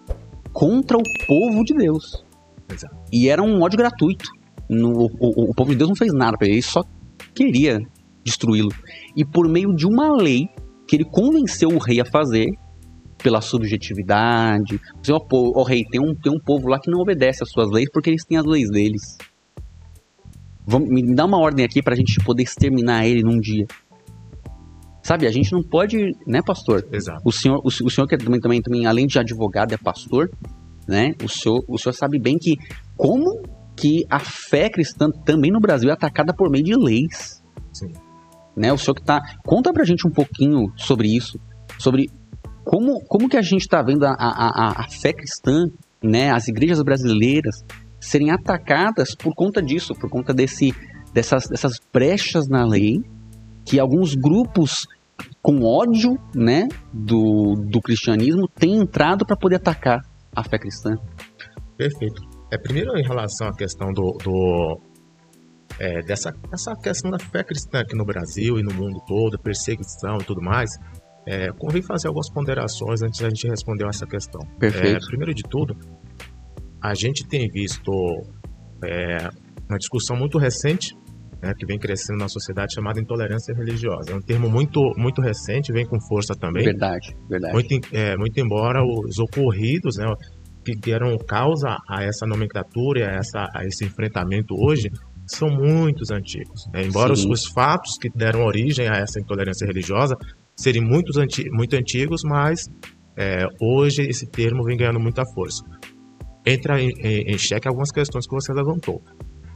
contra o povo de Deus. Exato. E era um ódio gratuito. O povo de Deus não fez nada pra ele, ele só queria destruí-lo. E por meio de uma lei que ele convenceu o rei a fazer, pela subjetividade. Ó rei, tem um povo lá que não obedece às suas leis porque eles têm as leis deles. Me dá uma ordem aqui pra gente poder exterminar ele num dia. Sabe, a gente não pode, né, pastor? Exato. O senhor que também, além de advogado, é pastor, né? O senhor sabe bem que como que a fé cristã também no Brasil é atacada por meio de leis. Sim. Né? O senhor que tá... Conta pra gente um pouquinho sobre isso, sobre como que a gente tá vendo a fé cristã, né, as igrejas brasileiras serem atacadas por conta disso, por conta dessas brechas na lei, que alguns grupos com ódio, né, do cristianismo têm entrado para poder atacar a fé cristã. Perfeito. Primeiro, em relação à questão dessa questão da fé cristã aqui no Brasil e no mundo todo, perseguição e tudo mais, convém fazer algumas ponderações antes da gente responder essa questão. Perfeito. Primeiro de tudo, a gente tem visto uma discussão muito recente, né, que vem crescendo na sociedade, chamada intolerância religiosa. É um termo muito recente, vem com força também. Verdade. Muito embora os ocorridos, né, que deram causa a essa nomenclatura, a esse enfrentamento hoje, são muito antigos. Né? Embora os fatos que deram origem a essa intolerância religiosa serem muito antigos, mas hoje esse termo vem ganhando muita força. Entra em xeque algumas questões que você levantou.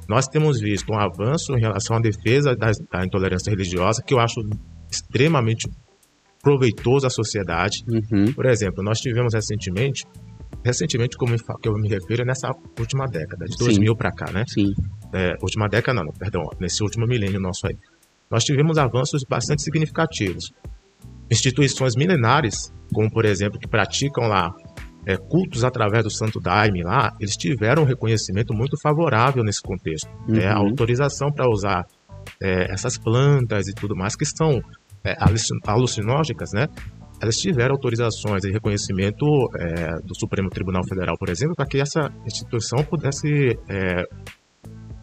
Nós temos visto um avanço em relação à defesa da intolerância religiosa, que eu acho extremamente proveitoso à sociedade. Uhum. Por exemplo, nós tivemos recentemente, que eu me refiro, é nessa última década, de 2000 para cá, né? Sim. Última década não, perdão, nesse último milênio nosso aí. Nós tivemos avanços bastante significativos. Instituições milenares, como por exemplo, que praticam lá cultos através do Santo Daime lá, eles tiveram um reconhecimento muito favorável nesse contexto. Uhum. A autorização para usar essas plantas e tudo mais, que são alucinógenas, né? Elas tiveram autorizações e reconhecimento do Supremo Tribunal Federal, por exemplo, para que essa instituição pudesse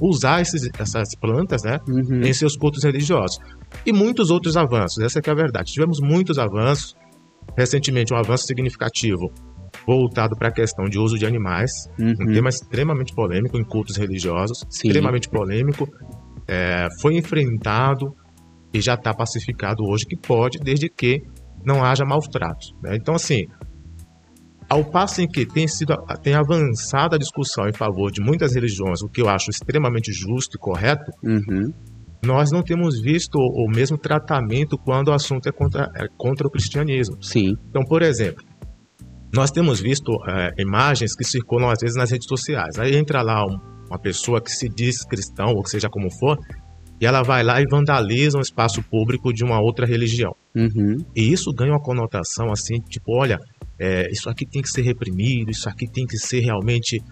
usar essas plantas, né, Uhum. em seus cultos religiosos. E muitos outros avanços, essa é que é a verdade. Tivemos muitos avanços, recentemente um avanço significativo voltado para a questão de uso de animais, um tema extremamente polêmico em cultos religiosos, Sim. extremamente polêmico, foi enfrentado e já está pacificado hoje que pode, desde que não haja maus tratos. Né? Então, assim, ao passo em que tem avançado a discussão em favor de muitas religiões, o que eu acho extremamente justo e correto, Uhum. nós não temos visto o mesmo tratamento quando o assunto é contra o cristianismo. Sim. Então, por exemplo, nós temos visto imagens que circulam às vezes nas redes sociais. Aí entra lá uma pessoa que se diz cristão, ou que seja como for, e ela vai lá e vandaliza um espaço público de uma outra religião. Uhum. E isso ganha uma conotação assim, tipo, olha, isso aqui tem que ser reprimido, isso aqui tem que ser realmente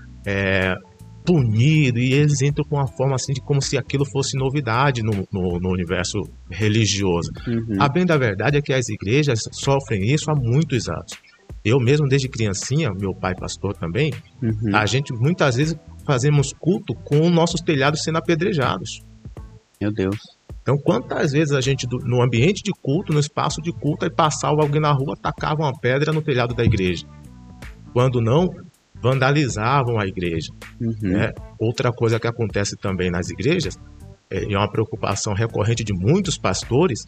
punido, e eles entram com uma forma assim de como se aquilo fosse novidade no universo religioso. Uhum. A bem da verdade é que as igrejas sofrem isso há muitos anos. Eu mesmo, desde criancinha, meu pai pastor também, Uhum. a gente muitas vezes fazemos culto com nossos telhados sendo apedrejados. Meu Deus. Então, quantas vezes a gente, no ambiente de culto, no espaço de culto, aí passava alguém na rua, tacava uma pedra no telhado da igreja. Quando não, vandalizavam a igreja. Uhum. Né? Outra coisa que acontece também nas igrejas, e é uma preocupação recorrente de muitos pastores,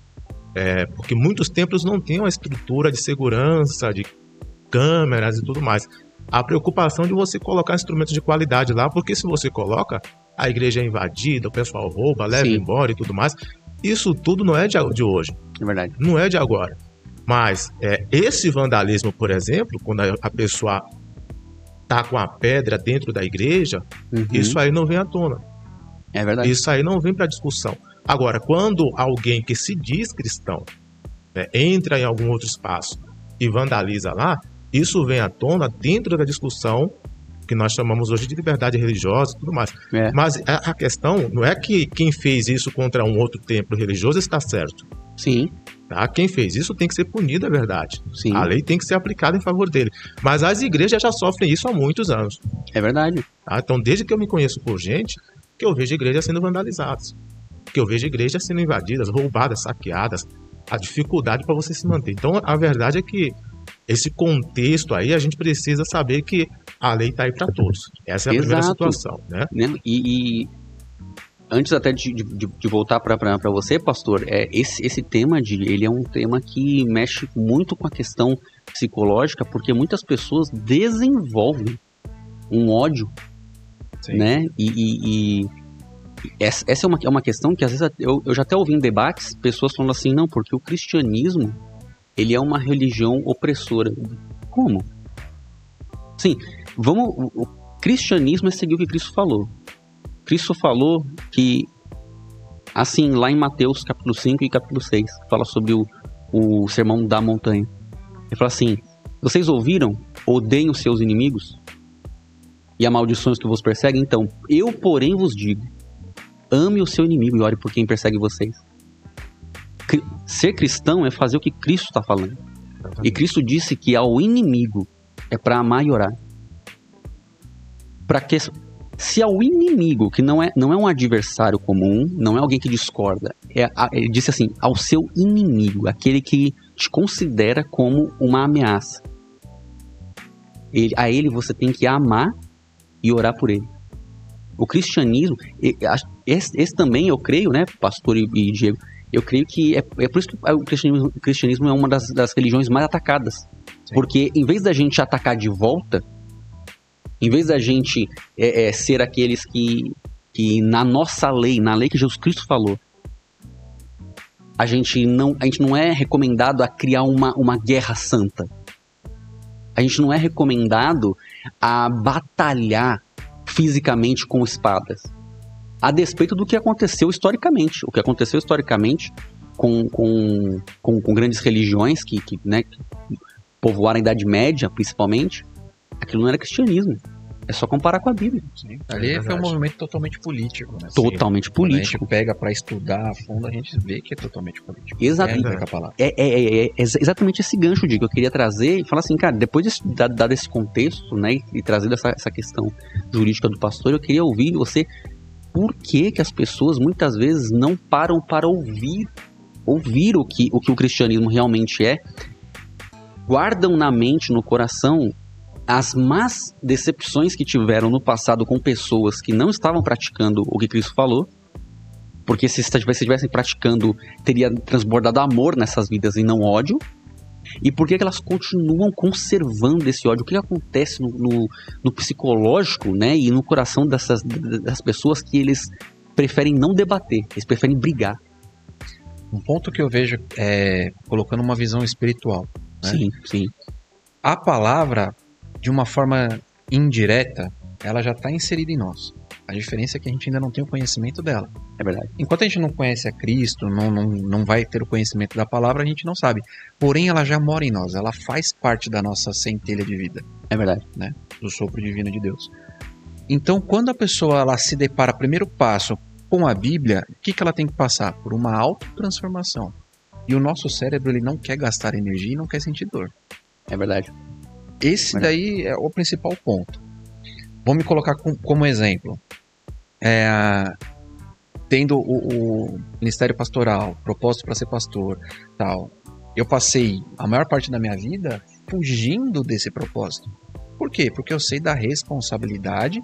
porque muitos templos não têm uma estrutura de segurança, de câmeras e tudo mais. A preocupação de você colocar instrumentos de qualidade lá, porque se você coloca, a igreja é invadida, o pessoal rouba, leva Sim. embora e tudo mais. Isso tudo não é de hoje, É verdade. não é de agora. Mas esse vandalismo, por exemplo, quando a pessoa tá com a pedra dentro da igreja, Uhum. isso aí não vem à tona. É verdade. Isso aí não vem para discussão. Agora, quando alguém que se diz cristão entra em algum outro espaço e vandaliza lá, isso vem à tona dentro da discussão que nós chamamos hoje de liberdade religiosa e tudo mais. Mas a questão não é que quem fez isso contra um outro templo religioso está certo. Sim. Tá? Quem fez isso tem que ser punido, é verdade. Sim. A lei tem que ser aplicada em favor dele. Mas as igrejas já sofrem isso há muitos anos. É verdade. Tá? Então, desde que eu me conheço por gente, que eu vejo igrejas sendo vandalizadas. Que eu vejo igrejas sendo invadidas, roubadas, saqueadas. A dificuldade para você se manter. Então, a verdade é que esse contexto aí, a gente precisa saber que a lei está aí para todos. Essa é a primeira situação, né? E antes até de voltar para você, pastor, esse tema, ele é um tema que mexe muito com a questão psicológica, porque muitas pessoas desenvolvem um ódio, Sim. né? E essa é uma questão que às vezes eu já até ouvi em debates pessoas falando assim, não, porque o cristianismo ele é uma religião opressora. Como? Sim, o cristianismo é seguir o que Cristo falou. Cristo falou que, assim, lá em Mateus capítulo 5 e capítulo 6, fala sobre o sermão da montanha. Ele fala assim, vocês ouviram? Odeiem os seus inimigos e amaldiçoem os que vos perseguem? Então, eu, porém, vos digo, ame o seu inimigo e ore por quem persegue vocês. Ser cristão é fazer o que Cristo está falando. E Cristo disse que ao inimigo é para amar e orar. Para que, se ao inimigo, que não é um adversário comum, não é alguém que discorda, ele disse assim, ao seu inimigo, aquele que te considera como uma ameaça. A ele você tem que amar e orar por ele. O cristianismo, esse também eu creio, né, pastor e Diego, eu creio que é por isso que o cristianismo é uma das religiões mais atacadas. Sim. Porque em vez da gente atacar de volta, em vez da gente ser aqueles que na nossa lei, na lei que Jesus Cristo falou, a gente não é recomendado a criar uma guerra santa. A gente não é recomendado a batalhar fisicamente com espadas. A despeito do que aconteceu historicamente. O que aconteceu historicamente com grandes religiões que povoaram a Idade Média, principalmente, aquilo não era cristianismo. É só comparar com a Bíblia. Sim, ali foi um movimento totalmente político. Né? Totalmente político. Quando a gente pega para estudar a fundo, a gente vê que é totalmente político. Exatamente. É exatamente esse gancho, Diego, que eu queria trazer e falar assim, cara, depois dado esse contexto, né, e trazer essa questão jurídica do pastor, eu queria ouvir de você por que as pessoas muitas vezes não param para ouvir o que o cristianismo realmente é, guardam na mente, no coração, as más decepções que tiveram no passado com pessoas que não estavam praticando o que Cristo falou, porque se estivessem praticando, teria transbordado amor nessas vidas e não ódio. E por que elas continuam conservando esse ódio? O que acontece no psicológico, né, e no coração das pessoas que eles preferem não debater, eles preferem brigar? Um ponto que eu vejo é colocando uma visão espiritual. Né? Sim, sim. A palavra, de uma forma indireta, ela já está inserida em nós. A diferença é que a gente ainda não tem o conhecimento dela. É verdade. Enquanto a gente não conhece a Cristo, não vai ter o conhecimento da palavra, a gente não sabe. Porém, ela já mora em nós, ela faz parte da nossa centelha de vida. É verdade. Né? Do sopro divino de Deus. Então, quando a pessoa ela se depara, primeiro passo, com a Bíblia, o que ela tem que passar? Por uma autotransformação. E o nosso cérebro ele não quer gastar energia e não quer sentir dor. É verdade. Esse daí é o principal ponto. Vou me colocar como exemplo. Tendo o ministério pastoral, propósito para ser pastor, tal. Eu passei a maior parte da minha vida fugindo desse propósito. Por quê? Porque eu sei da responsabilidade,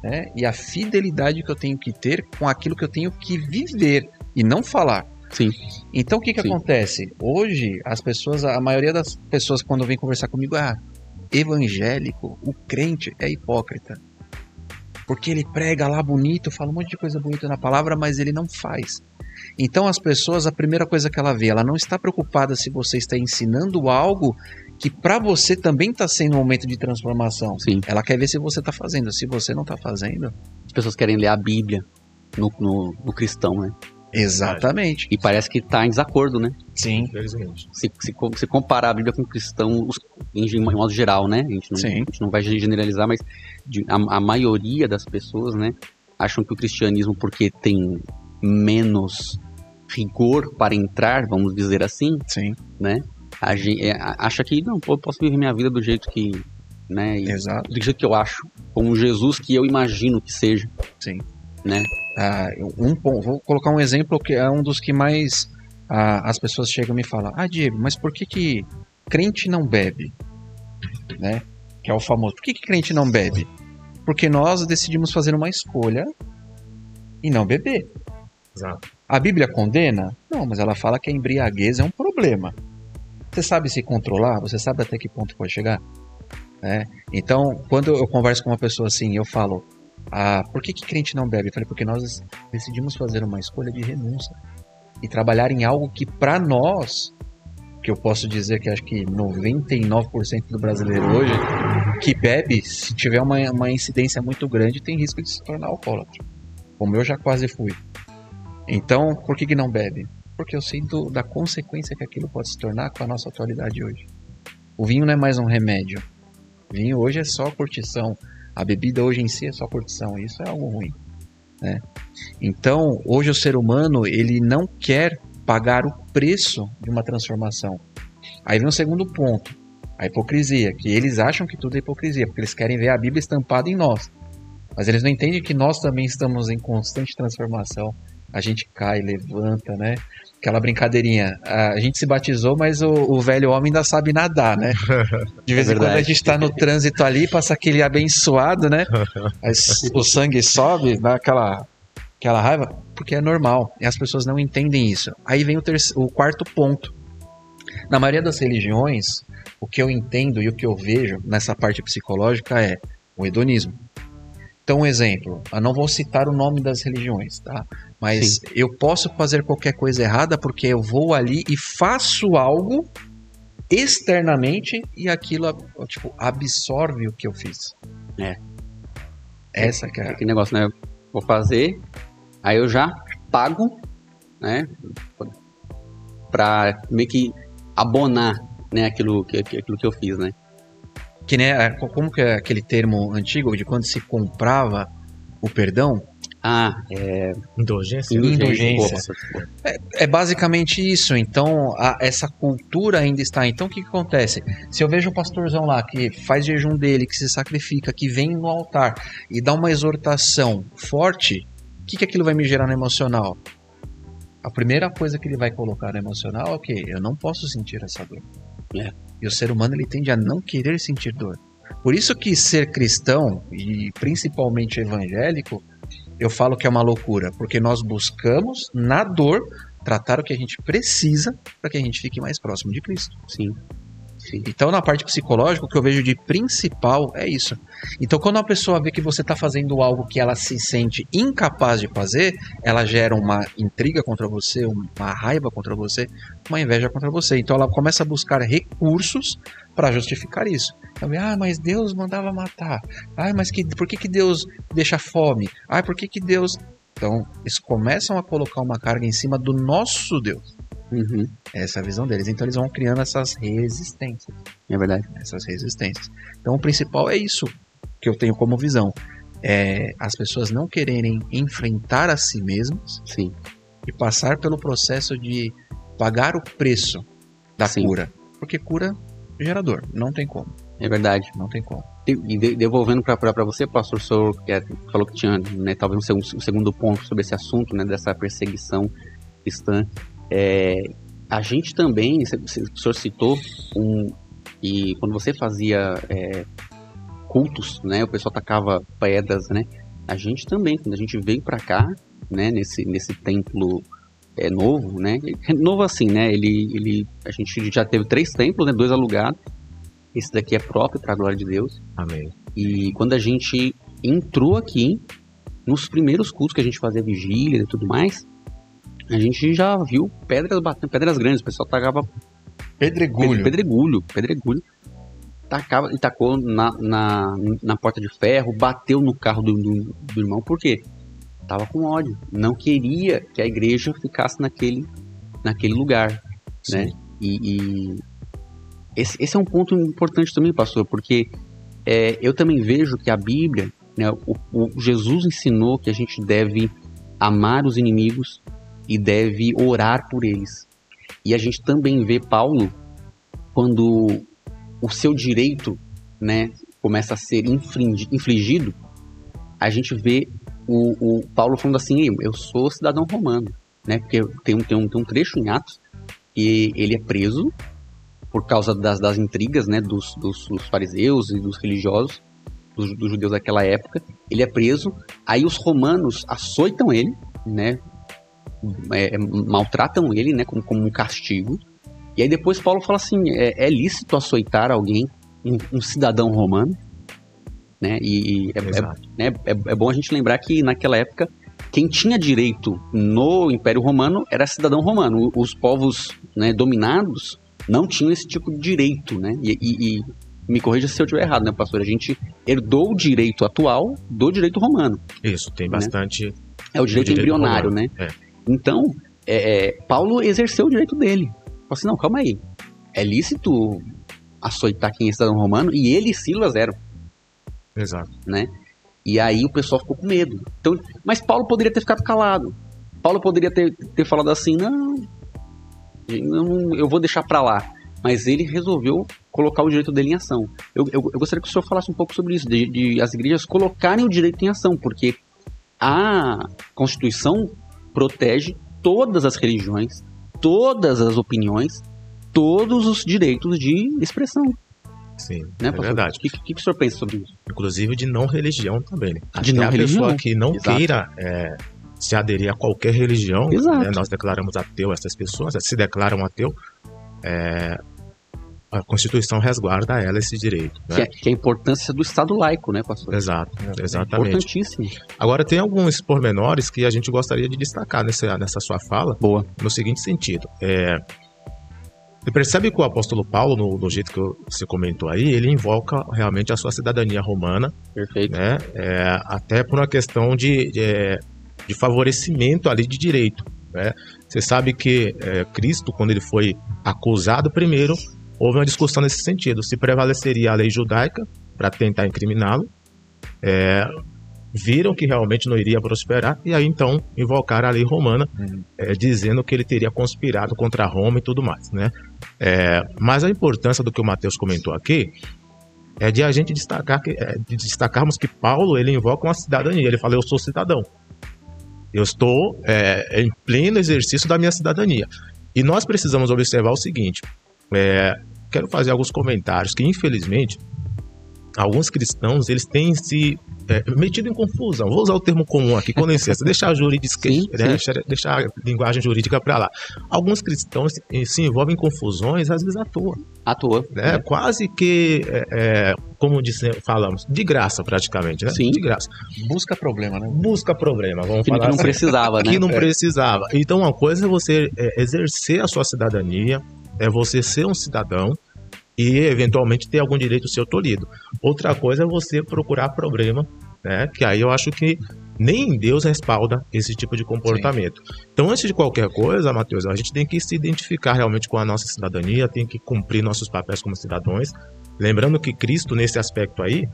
né, e a fidelidade que eu tenho que ter com aquilo que eu tenho que viver e não falar. Sim. Então o que acontece? Hoje, a maioria das pessoas quando vem conversar comigo, evangélico, o crente é hipócrita. Porque ele prega lá bonito, fala um monte de coisa bonita na palavra, mas ele não faz. Então as pessoas, a primeira coisa que ela vê, ela não está preocupada se você está ensinando algo que para você também está sendo um momento de transformação. Sim. Ela quer ver se você está fazendo. Se você não está fazendo... As pessoas querem ler a Bíblia no cristão, né? Exatamente. E parece que tá em desacordo, né? Sim. Infelizmente. Se comparar a Bíblia com cristãos, em modo geral, né? A gente não vai generalizar, mas a maioria das pessoas, né, acham que o cristianismo, porque tem menos rigor para entrar, vamos dizer assim, Sim. né? Acha que, não, eu posso viver minha vida do jeito que, né? Exato. Do jeito que eu acho, com o Jesus que eu imagino que seja. Sim. Né? Vou colocar um exemplo que é um dos que mais as pessoas chegam e me falam: Diego, mas por que crente não bebe? Né? Que é o famoso. Por que crente não bebe? Porque nós decidimos fazer uma escolha e não beber. Exato. A Bíblia condena? Não, mas ela fala que a embriaguez é um problema. Você sabe se controlar? Você sabe até que ponto pode chegar? Então, quando eu converso com uma pessoa assim, eu falo: por que crente não bebe? Eu falei: porque nós decidimos fazer uma escolha de renúncia e trabalhar em algo que para nós, que eu posso dizer que acho que 99% do brasileiro hoje que bebe, se tiver uma incidência muito grande, tem risco de se tornar alcoólatra, como eu já quase fui. Então, por que não bebe? Porque eu sei da consequência que aquilo pode se tornar com a nossa atualidade hoje. O vinho não é mais um remédio. O vinho hoje é só curtição. A bebida hoje em si é só curtição. Isso é algo ruim, né? Então, hoje o ser humano, ele não quer pagar o preço de uma transformação. Aí vem o segundo ponto. A hipocrisia. Que eles acham que tudo é hipocrisia. Porque eles querem ver a Bíblia estampada em nós. Mas eles não entendem que nós também estamos em constante transformação. A gente cai, levanta, né? Aquela brincadeirinha. A gente se batizou, mas o velho homem ainda sabe nadar, né? De vez em quando a gente tá no trânsito ali, passa aquele abençoado, né? Aí o sangue sobe, dá aquela raiva, porque é normal. E as pessoas não entendem isso. Aí vem o quarto ponto. Na maioria das religiões, o que eu entendo e o que eu vejo nessa parte psicológica é o hedonismo. Então, um exemplo, eu não vou citar o nome das religiões, tá? Mas eu posso fazer qualquer coisa errada porque eu vou ali e faço algo externamente e aquilo, tipo, absorve o que eu fiz. Essa que é... Aquele negócio, né? Vou fazer, aí eu já pago, né? Pra meio que abonar, né? Aquilo que eu fiz, né? Que nem, como que é aquele termo antigo de quando se comprava o perdão? Indulgência. Indulgência. É basicamente isso. Então, essa cultura ainda está. Então, o que acontece? Se eu vejo um pastorzão lá que faz jejum dele, que se sacrifica, que vem no altar e dá uma exortação forte, o que aquilo vai me gerar no emocional? A primeira coisa que ele vai colocar no emocional é o quê? Eu não posso sentir essa dor. E o ser humano, ele tende a não querer sentir dor. Por isso que ser cristão, e principalmente evangélico, eu falo que é uma loucura. Porque nós buscamos, na dor, tratar o que a gente precisa para que a gente fique mais próximo de Cristo. Sim. Então, na parte psicológica, o que eu vejo de principal é isso. Então, quando uma pessoa vê que você está fazendo algo que ela se sente incapaz de fazer, ela gera uma intriga contra você, uma raiva contra você, uma inveja contra você. Então, ela começa a buscar recursos para justificar isso. Então, mas Deus mandava matar. Mas por que Deus deixa fome? Por que Deus... Então, eles começam a colocar uma carga em cima do nosso Deus. Essa é a visão deles. Então eles vão criando essas resistências. É verdade. Essas resistências. Então o principal é isso que eu tenho como visão. As pessoas não quererem enfrentar a si mesmas. Sim. E passar pelo processo de pagar o preço da cura. Porque cura gera dor. Não tem como. É verdade. Não tem como. E devolvendo para você, pastor, o senhor falou que tinha, né, talvez um segundo ponto sobre esse assunto, né, dessa perseguição cristã. A gente também, o senhor citou, e quando você fazia cultos, né, o pessoal tacava pedras, né, a gente também, quando a gente veio para cá, né, nesse templo novo, né, novo assim, né, a gente já teve 3 templos, né, 2 alugados, esse daqui é próprio para a glória de Deus. Amém. E quando a gente entrou aqui, nos primeiros cultos que a gente fazia vigília e tudo mais, a gente já viu pedras batendo, pedras grandes, o pessoal tacava pedregulho, tacou na porta de ferro, bateu no carro do irmão. Por quê? Estava com ódio. Não queria que a igreja ficasse naquele lugar, né? E esse é um ponto importante também, pastor, porque eu também vejo que a Bíblia, né, o Jesus ensinou que a gente deve amar os inimigos e deve orar por eles. E a gente também vê Paulo, quando o seu direito, né, começa a ser infligido, a gente vê o Paulo falando assim, eu sou cidadão romano, né? Porque tem um trecho em Atos e ele é preso por causa das intrigas, né, dos fariseus e dos religiosos, dos judeus daquela época. Ele é preso, aí os romanos açoitam ele, né, maltratam ele, né, como um castigo. E aí depois Paulo fala assim, é lícito açoitar alguém, um cidadão romano, né? E é bom a gente lembrar que naquela época quem tinha direito no Império Romano era cidadão romano. Os povos, né, dominados não tinham esse tipo de direito, né? E me corrija se eu estiver errado, né, pastor? A gente herdou o direito atual do direito romano. Isso, tem bastante... Né? É o direito embrionário, romano, né? Então, Paulo exerceu o direito dele. Falou assim, não, calma aí. É lícito açoitar quem é cidadão romano? E ele e Silas eram. Exato. Né? E aí o pessoal ficou com medo. Então, mas Paulo poderia ter ficado calado. Paulo poderia ter falado assim, não, eu vou deixar pra lá. Mas ele resolveu colocar o direito dele em ação. Eu gostaria que o senhor falasse um pouco sobre isso, de as igrejas colocarem o direito em ação, porque a Constituição protege todas as religiões, todas as opiniões, todos os direitos de expressão. Sim, né, é verdade. O que o senhor pensa sobre isso? Inclusive de não religião também. Né? De não religião. A pessoa que não queira se aderir a qualquer religião, né? Nós declaramos ateu essas pessoas, se declaram ateu, a Constituição resguarda a ela esse direito. Né? Que é a importância do Estado laico, né, pastor? Exato, exatamente. Importantíssimo. Agora, tem alguns pormenores que a gente gostaria de destacar nessa sua fala. Boa. No seguinte sentido. Você percebe que o apóstolo Paulo, no jeito que você comentou aí, ele invoca realmente a sua cidadania romana. Perfeito. Né? Até por uma questão de favorecimento ali de direito. Né? Você sabe que Cristo, quando ele foi acusado primeiro, houve uma discussão nesse sentido. Se prevaleceria a lei judaica para tentar incriminá-lo, viram que realmente não iria prosperar, e aí então invocaram a lei romana, dizendo que ele teria conspirado contra Roma e tudo mais, né? Mas a importância do que o Mateus comentou aqui é de a gente destacarmos que Paulo, ele invoca uma cidadania. Ele fala, eu sou cidadão, eu estou em pleno exercício da minha cidadania. E nós precisamos observar o seguinte, quero fazer alguns comentários que, infelizmente, alguns cristãos, eles têm se metido em confusão. Vou usar o termo comum aqui, com licença, deixar a jurídica, deixar a linguagem jurídica para lá. Alguns cristãos se envolvem em confusões, às vezes à toa. Né? Quase que, como falamos, de graça praticamente, né? Sim. De graça. Busca problema, né? Busca problema, vamos falar que não precisava, né? Que não precisava. Então, uma coisa é você exercer a sua cidadania, é você ser um cidadão, e eventualmente ter algum direito seu tolhido. Outra coisa é você procurar problema, né? Que aí eu acho que nem Deus respalda esse tipo de comportamento. Sim. Então, antes de qualquer coisa, Mateus, a gente tem que se identificar realmente com a nossa cidadania, tem que cumprir nossos papéis como cidadãos. Lembrando que Cristo, nesse aspecto aí,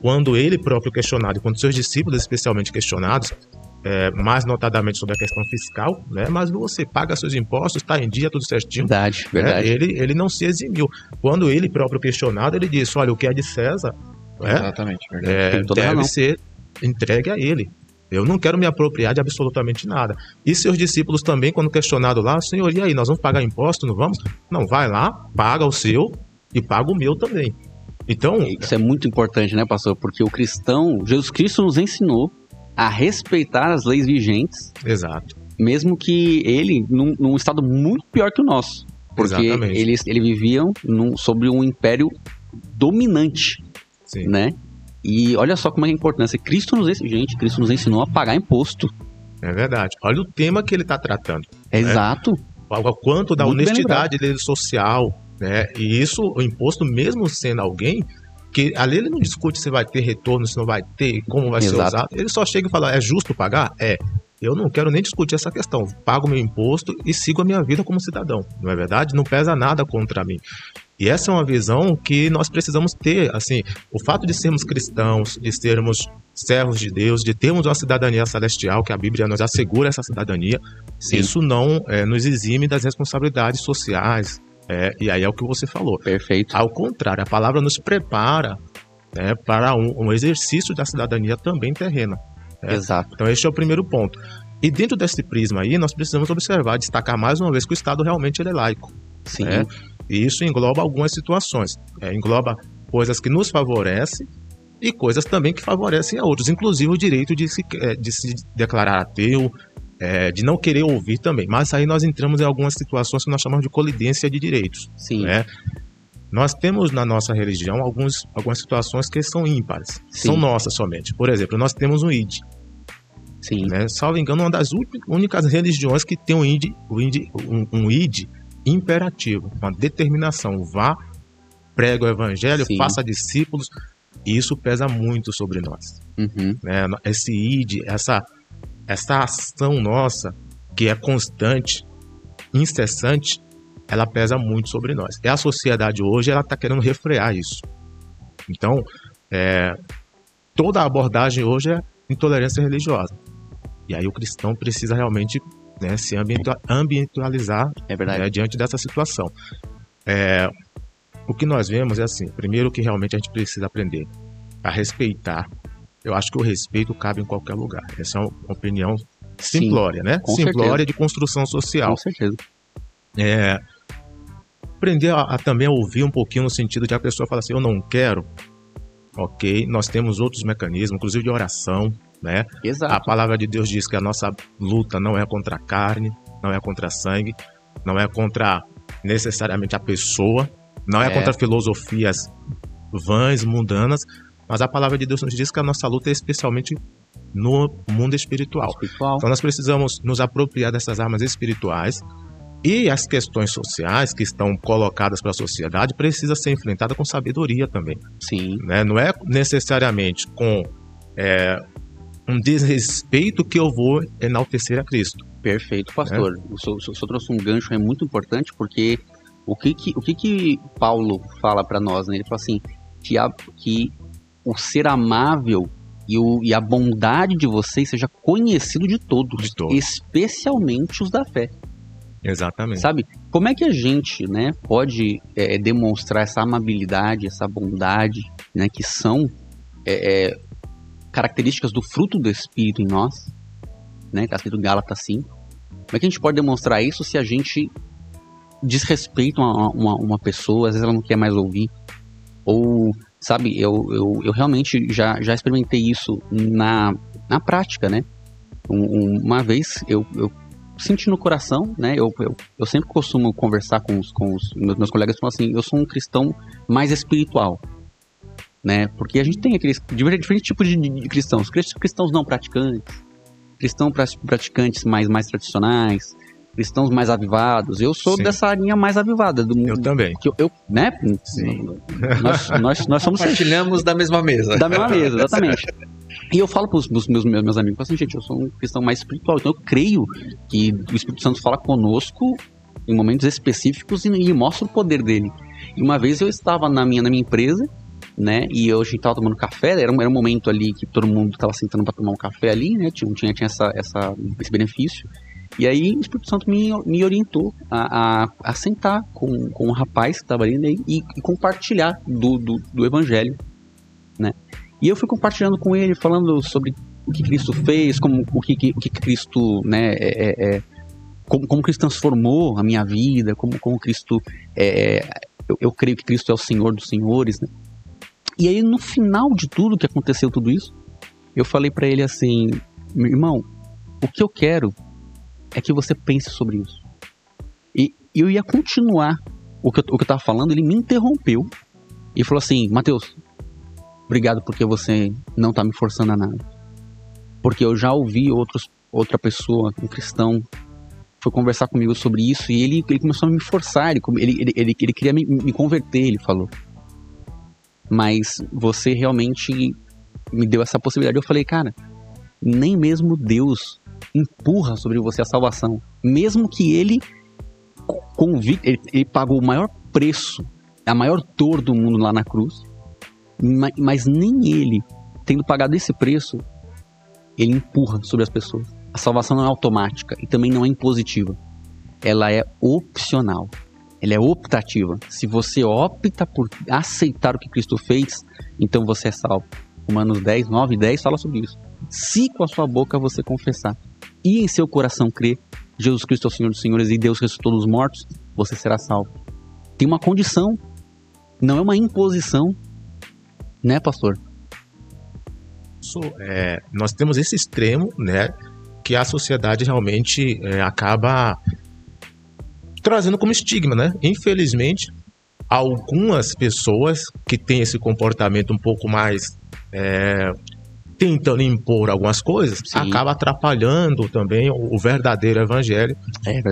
quando ele próprio questionado, e quando seus discípulos especialmente questionados, mais notadamente sobre a questão fiscal, né? Mas você paga seus impostos, está em dia, tudo certinho. Verdade. Ele não se eximiu. Quando ele próprio questionado, ele disse, olha, o que é de César, exatamente, verdade. Deve ser entregue a ele. Eu não quero me apropriar de absolutamente nada. E seus discípulos também, quando questionado lá, Senhor, e aí, nós vamos pagar imposto, não vamos? Não, vai lá, paga o seu e paga o meu também. Então, isso é muito importante, né, pastor? Porque o cristão, Jesus Cristo nos ensinou a respeitar as leis vigentes. Exato. Mesmo que ele, num estado muito pior que o nosso. Porque eles viviam sobre um império dominante. Sim. Né? E olha só como é a importância. Cristo nos ensinou a pagar imposto. É verdade. Olha o tema que ele está tratando. Exato. O quanto da honestidade dele social, né? E isso, o imposto, mesmo sendo alguém Que ali ele não discute se vai ter retorno, se não vai ter, como vai ser usado. Ele só chega e fala, é justo pagar? É. Eu não quero nem discutir essa questão. Pago meu imposto e sigo a minha vida como cidadão. Não é verdade? Não pesa nada contra mim. E essa é uma visão que nós precisamos ter. Assim, o fato de sermos cristãos, de sermos servos de Deus, de termos uma cidadania celestial, que a Bíblia nos assegura essa cidadania, sim, isso não nos exime das responsabilidades sociais. E aí é o que você falou. Perfeito. Ao contrário, a palavra nos prepara para um exercício da cidadania também terrena. Exato. Então este é o primeiro ponto. E dentro desse prisma aí, nós precisamos observar, destacar mais uma vez que o Estado realmente ele é laico. Sim. E isso engloba algumas situações. Engloba coisas que nos favorecem e coisas também que favorecem a outros. Inclusive o direito de se declarar ateu, de não querer ouvir também. Mas aí nós entramos em algumas situações que nós chamamos de colidência de direitos. Sim. Nós temos na nossa religião algumas situações que são ímpares, são nossas somente. Por exemplo, nós temos um ID. Sim. Salvo engano, uma das únicas religiões que tem um ID imperativo, uma determinação. Vá, pregue o evangelho, faça discípulos, e isso pesa muito sobre nós. Uhum. Esse ID, essa ação nossa, que é constante, incessante, ela pesa muito sobre nós. E a sociedade hoje, ela está querendo refrear isso. Então, toda a abordagem hoje é intolerância religiosa. E aí o cristão precisa realmente se ambientalizar diante dessa situação. O que nós vemos é assim, primeiro que realmente a gente precisa aprender a respeitar. Eu acho que o respeito cabe em qualquer lugar. Essa é uma opinião simplória, né? Simplória de construção social. Com certeza. Aprender a também ouvir um pouquinho no sentido de a pessoa falar assim, eu não quero, ok, nós temos outros mecanismos, inclusive de oração, né? Exato. A palavra de Deus diz que a nossa luta não é contra a carne, não é contra sangue, não é contra necessariamente a pessoa, não é contra filosofias vãs, mundanas, mas a palavra de Deus nos diz que a nossa luta é especialmente no mundo espiritual. Então nós precisamos nos apropriar dessas armas espirituais. E as questões sociais que estão colocadas para a sociedade precisam ser enfrentadas com sabedoria também. Sim. Não é necessariamente com um desrespeito que eu vou enaltecer a Cristo. Perfeito, pastor. O senhor trouxe um gancho muito importante, porque o que Paulo fala para nós, né? Ele fala assim, que o ser amável e a bondade de vocês seja conhecido de todos, especialmente os da fé. Exatamente. Sabe, como é que a gente, pode demonstrar essa amabilidade, essa bondade, que são características do fruto do Espírito em nós, está escrito em Gálatas 5. Como é que a gente pode demonstrar isso se a gente desrespeita uma pessoa, às vezes ela não quer mais ouvir? Ou, sabe, eu realmente já experimentei isso na prática, né? Uma vez eu senti no coração, eu sempre costumo conversar com os meus colegas e falar assim, eu sou um cristão mais espiritual, porque a gente tem aqueles diferentes tipos de cristãos, cristãos não praticantes, cristãos praticantes mais tradicionais, cristãos mais avivados. Eu sou dessa linha mais avivada do mundo. Eu também. Sim. Nós somos... Compartilhamos da mesma mesa. Da mesma mesa, exatamente. E eu falo para os meus amigos, assim, gente, eu sou um cristão mais espiritual, então eu creio que o Espírito Santo fala conosco em momentos específicos e mostra o poder dele. E uma vez eu estava na minha empresa, e a gente estava tomando café, era um momento ali que todo mundo estava sentando para tomar um café ali, tinha esse benefício. E aí o Espírito Santo me orientou a sentar com um rapaz que estava ali e compartilhar do Evangelho, E eu fui compartilhando com ele, falando sobre o que Cristo fez, o que Cristo, como Cristo transformou a minha vida, como Cristo, eu creio que Cristo é o Senhor dos Senhores, E aí no final de tudo que aconteceu, tudo isso, eu falei para ele assim, meu irmão, o que eu quero é que você pense sobre isso. E eu ia continuar o que eu estava falando, ele me interrompeu e falou assim, Mateus, obrigado porque você não está me forçando a nada. Porque eu já ouvi outra pessoa, um cristão, foi conversar comigo sobre isso e ele começou a me forçar, ele queria me converter, ele falou. Mas você realmente me deu essa possibilidade. Eu falei, cara, nem mesmo Deus empurra sobre você a salvação. Mesmo que ele pagou o maior preço, a maior dor do mundo lá na cruz, mas nem ele, tendo pagado esse preço, ele empurra sobre as pessoas. A salvação não é automática e também não é impositiva. Ela é opcional. Ela é optativa. Se você opta por aceitar o que Cristo fez, então você é salvo. Romanos 10, 9 e 10 fala sobre isso. Se com a sua boca você confessar e em seu coração crer, Jesus Cristo é o Senhor dos Senhores e Deus ressuscitou dos mortos, você será salvo. Tem uma condição, não é uma imposição, né, pastor? Nós temos esse extremo, né, que a sociedade realmente acaba trazendo como estigma, né? Infelizmente, algumas pessoas que têm esse comportamento um pouco mais tentando impor algumas coisas, acaba atrapalhando também o verdadeiro evangelho,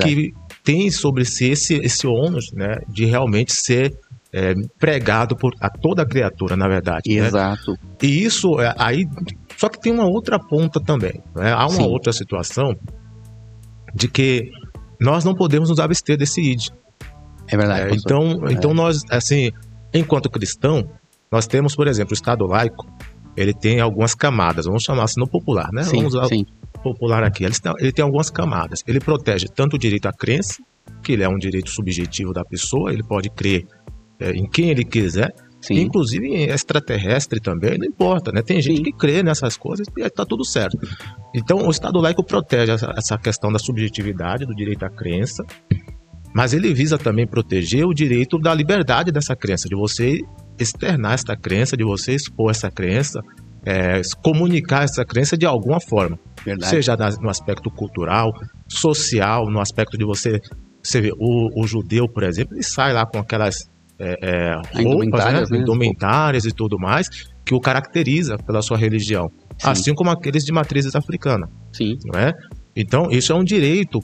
que tem sobre si esse ônus, né, de realmente ser pregado por a toda criatura, na verdade. Exato. Né? E isso aí, só que tem uma outra ponta também, né? Há uma outra situação de que nós não podemos nos abster desse id. É verdade. Então nós, assim, enquanto cristão, nós temos, por exemplo, o Estado laico, ele tem algumas camadas, vamos chamar assim no popular, né? Sim, vamos usar o popular aqui. Ele tem algumas camadas. Ele protege tanto o direito à crença, que ele é um direito subjetivo da pessoa, ele pode crer em quem ele quiser, inclusive em extraterrestre também, não importa, né? Tem gente que crê nessas coisas e tá tudo certo. Então, o Estado laico protege essa questão da subjetividade, do direito à crença, mas ele visa também proteger o direito da liberdade dessa crença, de você externar essa crença, de você expor essa crença, comunicar essa crença de alguma forma. Verdade. Seja no aspecto cultural, social, no aspecto de você vê, o judeu, por exemplo, ele sai lá com aquelas roupas, né, indumentárias e tudo mais, que o caracteriza pela sua religião. Sim. Assim como aqueles de matrizes africana. Sim. Não é? Então, isso é um direito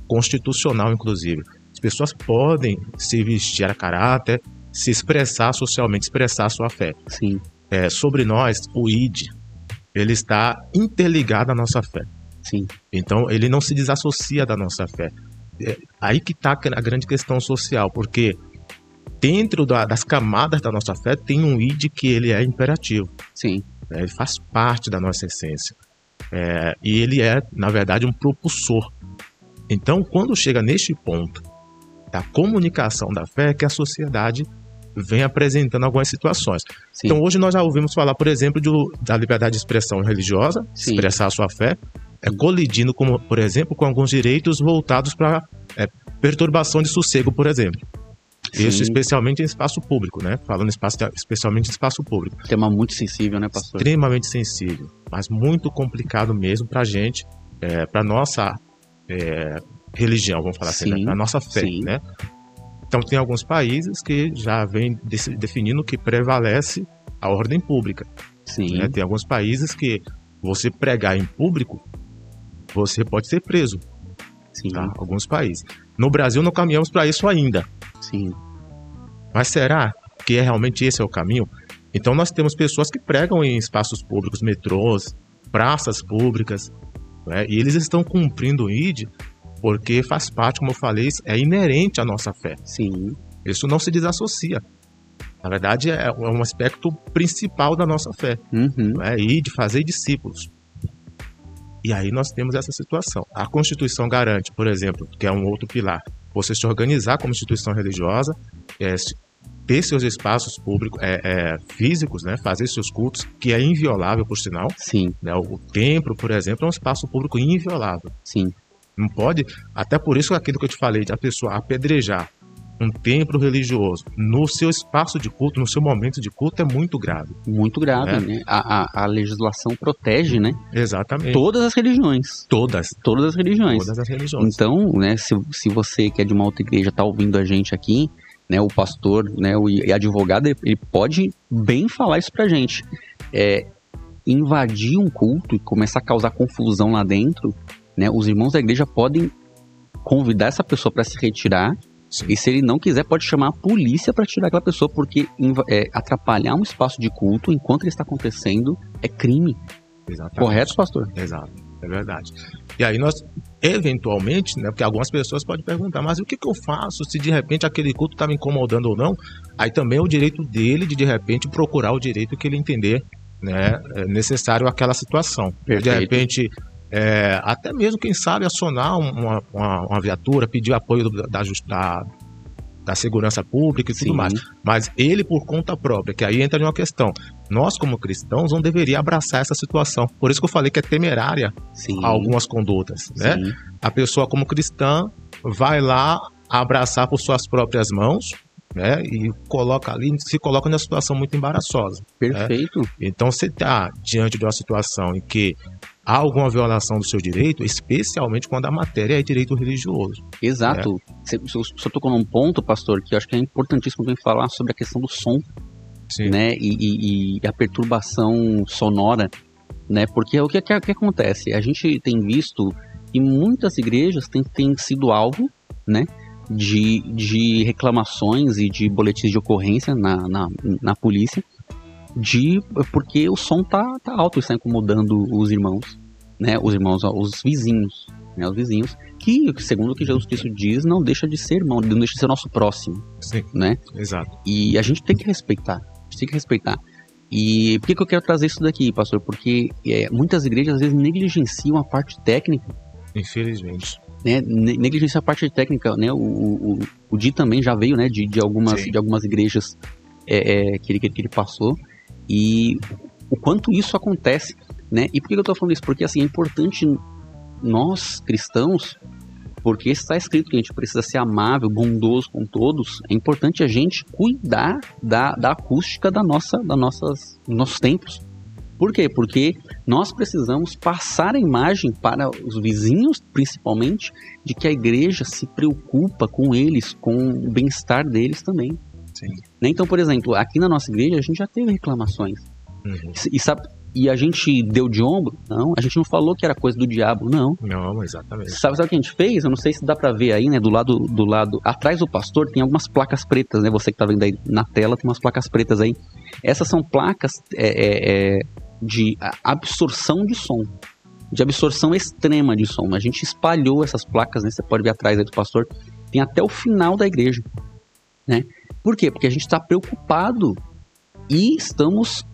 constitucional, inclusive. As pessoas podem se vestir a caráter, se expressar socialmente, expressar a sua fé. Sim. Sobre nós, o id, ele está interligado à nossa fé. Sim. Então, ele não se desassocia da nossa fé. Aí que está a grande questão social, porque dentro das camadas da nossa fé tem um id que ele é imperativo. Sim. Ele faz parte da nossa essência. E ele é, na verdade, um propulsor. Então, quando chega neste ponto da comunicação da fé, que a sociedade vem apresentando algumas situações. Sim. Então, hoje nós já ouvimos falar, por exemplo, da liberdade de expressão religiosa, expressar a sua fé, colidindo, por exemplo, com alguns direitos voltados para perturbação de sossego, por exemplo. Sim. Isso especialmente em espaço público, né? Falando especialmente em espaço público. Tema muito sensível, né, pastor? Extremamente sensível, mas muito complicado mesmo pra gente, pra nossa religião, vamos falar assim, né? Pra nossa fé, né? Então tem alguns países que já vêm definindo que prevalece a ordem pública. Sim. Né? Tem alguns países que você pregar em público, você pode ser preso. Sim. Tá? Alguns países. No Brasil não caminhamos para isso ainda. Sim. Mas será que realmente esse é o caminho? Então nós temos pessoas que pregam em espaços públicos, metrôs, praças públicas, né? E eles estão cumprindo o id porque faz parte, como eu falei, é inerente à nossa fé. Sim. Isso não se desassocia. Na verdade, é um aspecto principal da nossa fé. Né? E de fazer discípulos. E aí nós temos essa situação. A Constituição garante, por exemplo, que é um outro pilar, você se organizar como instituição religiosa, ter seus espaços públicos, físicos, né? Fazer seus cultos, que é inviolável, por sinal. Sim. Né? O templo, por exemplo, é um espaço público inviolável. Sim. Não pode, até por isso aquilo que eu te falei, de a pessoa apedrejar um templo religioso no seu espaço de culto, no seu momento de culto, é muito grave. Muito grave, né? A legislação protege, né? Exatamente. Todas as religiões. Todas as religiões. Todas as religiões. Então, né, se você que é de uma outra igreja está ouvindo a gente aqui, né, o pastor, né, o advogado, ele pode bem falar isso pra gente. Invadir um culto e começar a causar confusão lá dentro, né, os irmãos da igreja podem convidar essa pessoa para se retirar Sim. E se ele não quiser, pode chamar a polícia para tirar aquela pessoa, porque atrapalhar um espaço de culto enquanto ele está acontecendo é crime. Exatamente. Correto, pastor? Exato, é verdade. E aí nós, eventualmente, né, porque algumas pessoas podem perguntar, mas o que eu faço se de repente aquele culto está me incomodando ou não? Aí também é o direito dele de repente procurar o direito que ele entender, né, necessário àquela situação. Perfeito. De repente, até mesmo, quem sabe, acionar uma viatura, pedir apoio da segurança pública e tudo Sim. mais. Mas ele, por conta própria, que aí entra em uma questão. Nós, como cristãos, não deveríamos abraçar essa situação. Por isso que eu falei que é temerária Sim. algumas condutas, né? Sim. A pessoa, como cristã, vai lá abraçar por suas próprias mãos, né? E se coloca numa situação muito embaraçosa. Perfeito. Né? Então, você está diante de uma situação em que há alguma violação do seu direito, especialmente quando a matéria é direito religioso. Exato. Você tocou num ponto, pastor, que eu acho que é importantíssimo também falar sobre a questão do som. Sim. Né? E a perturbação sonora, né? Porque o que acontece? A gente tem visto que muitas igrejas têm sido alvo, né, de reclamações e de boletins de ocorrência na polícia, porque o som tá alto e está incomodando os irmãos, né? Os vizinhos, né? Os vizinhos, que, segundo o que Jesus Cristo diz, não deixa de ser irmão, não deixa de ser nosso próximo. Sim. Né? Exato. E a gente tem que respeitar. E por que eu quero trazer isso daqui, pastor? Porque muitas igrejas, às vezes, negligenciam a parte técnica. Infelizmente. Né? Negligenciam a parte técnica, né? O Di também já veio, né? De algumas igrejas que ele passou. E o quanto isso acontece, né? E por que eu tô falando isso? Porque, assim, é importante nós, cristãos, porque está escrito que a gente precisa ser amável, bondoso com todos. É importante a gente cuidar da acústica dos nossos templos. Por quê? Porque nós precisamos passar a imagem para os vizinhos, principalmente, de que a igreja se preocupa com eles, com o bem-estar deles também. Sim. Então, por exemplo, aqui na nossa igreja a gente já teve reclamações. Uhum. E a gente deu de ombro? Não. A gente não falou que era coisa do diabo? Não. Não, exatamente. Sabe o que a gente fez? Eu não sei se dá pra ver aí, né? Do lado atrás do pastor tem algumas placas pretas, né? Você que tá vendo aí na tela, tem umas placas pretas aí. Essas são placas de absorção de som. De absorção extrema de som. A gente espalhou essas placas, né? Você pode ver atrás aí do pastor. Tem até o final da igreja, né? Por quê? Porque a gente está preocupado e estamos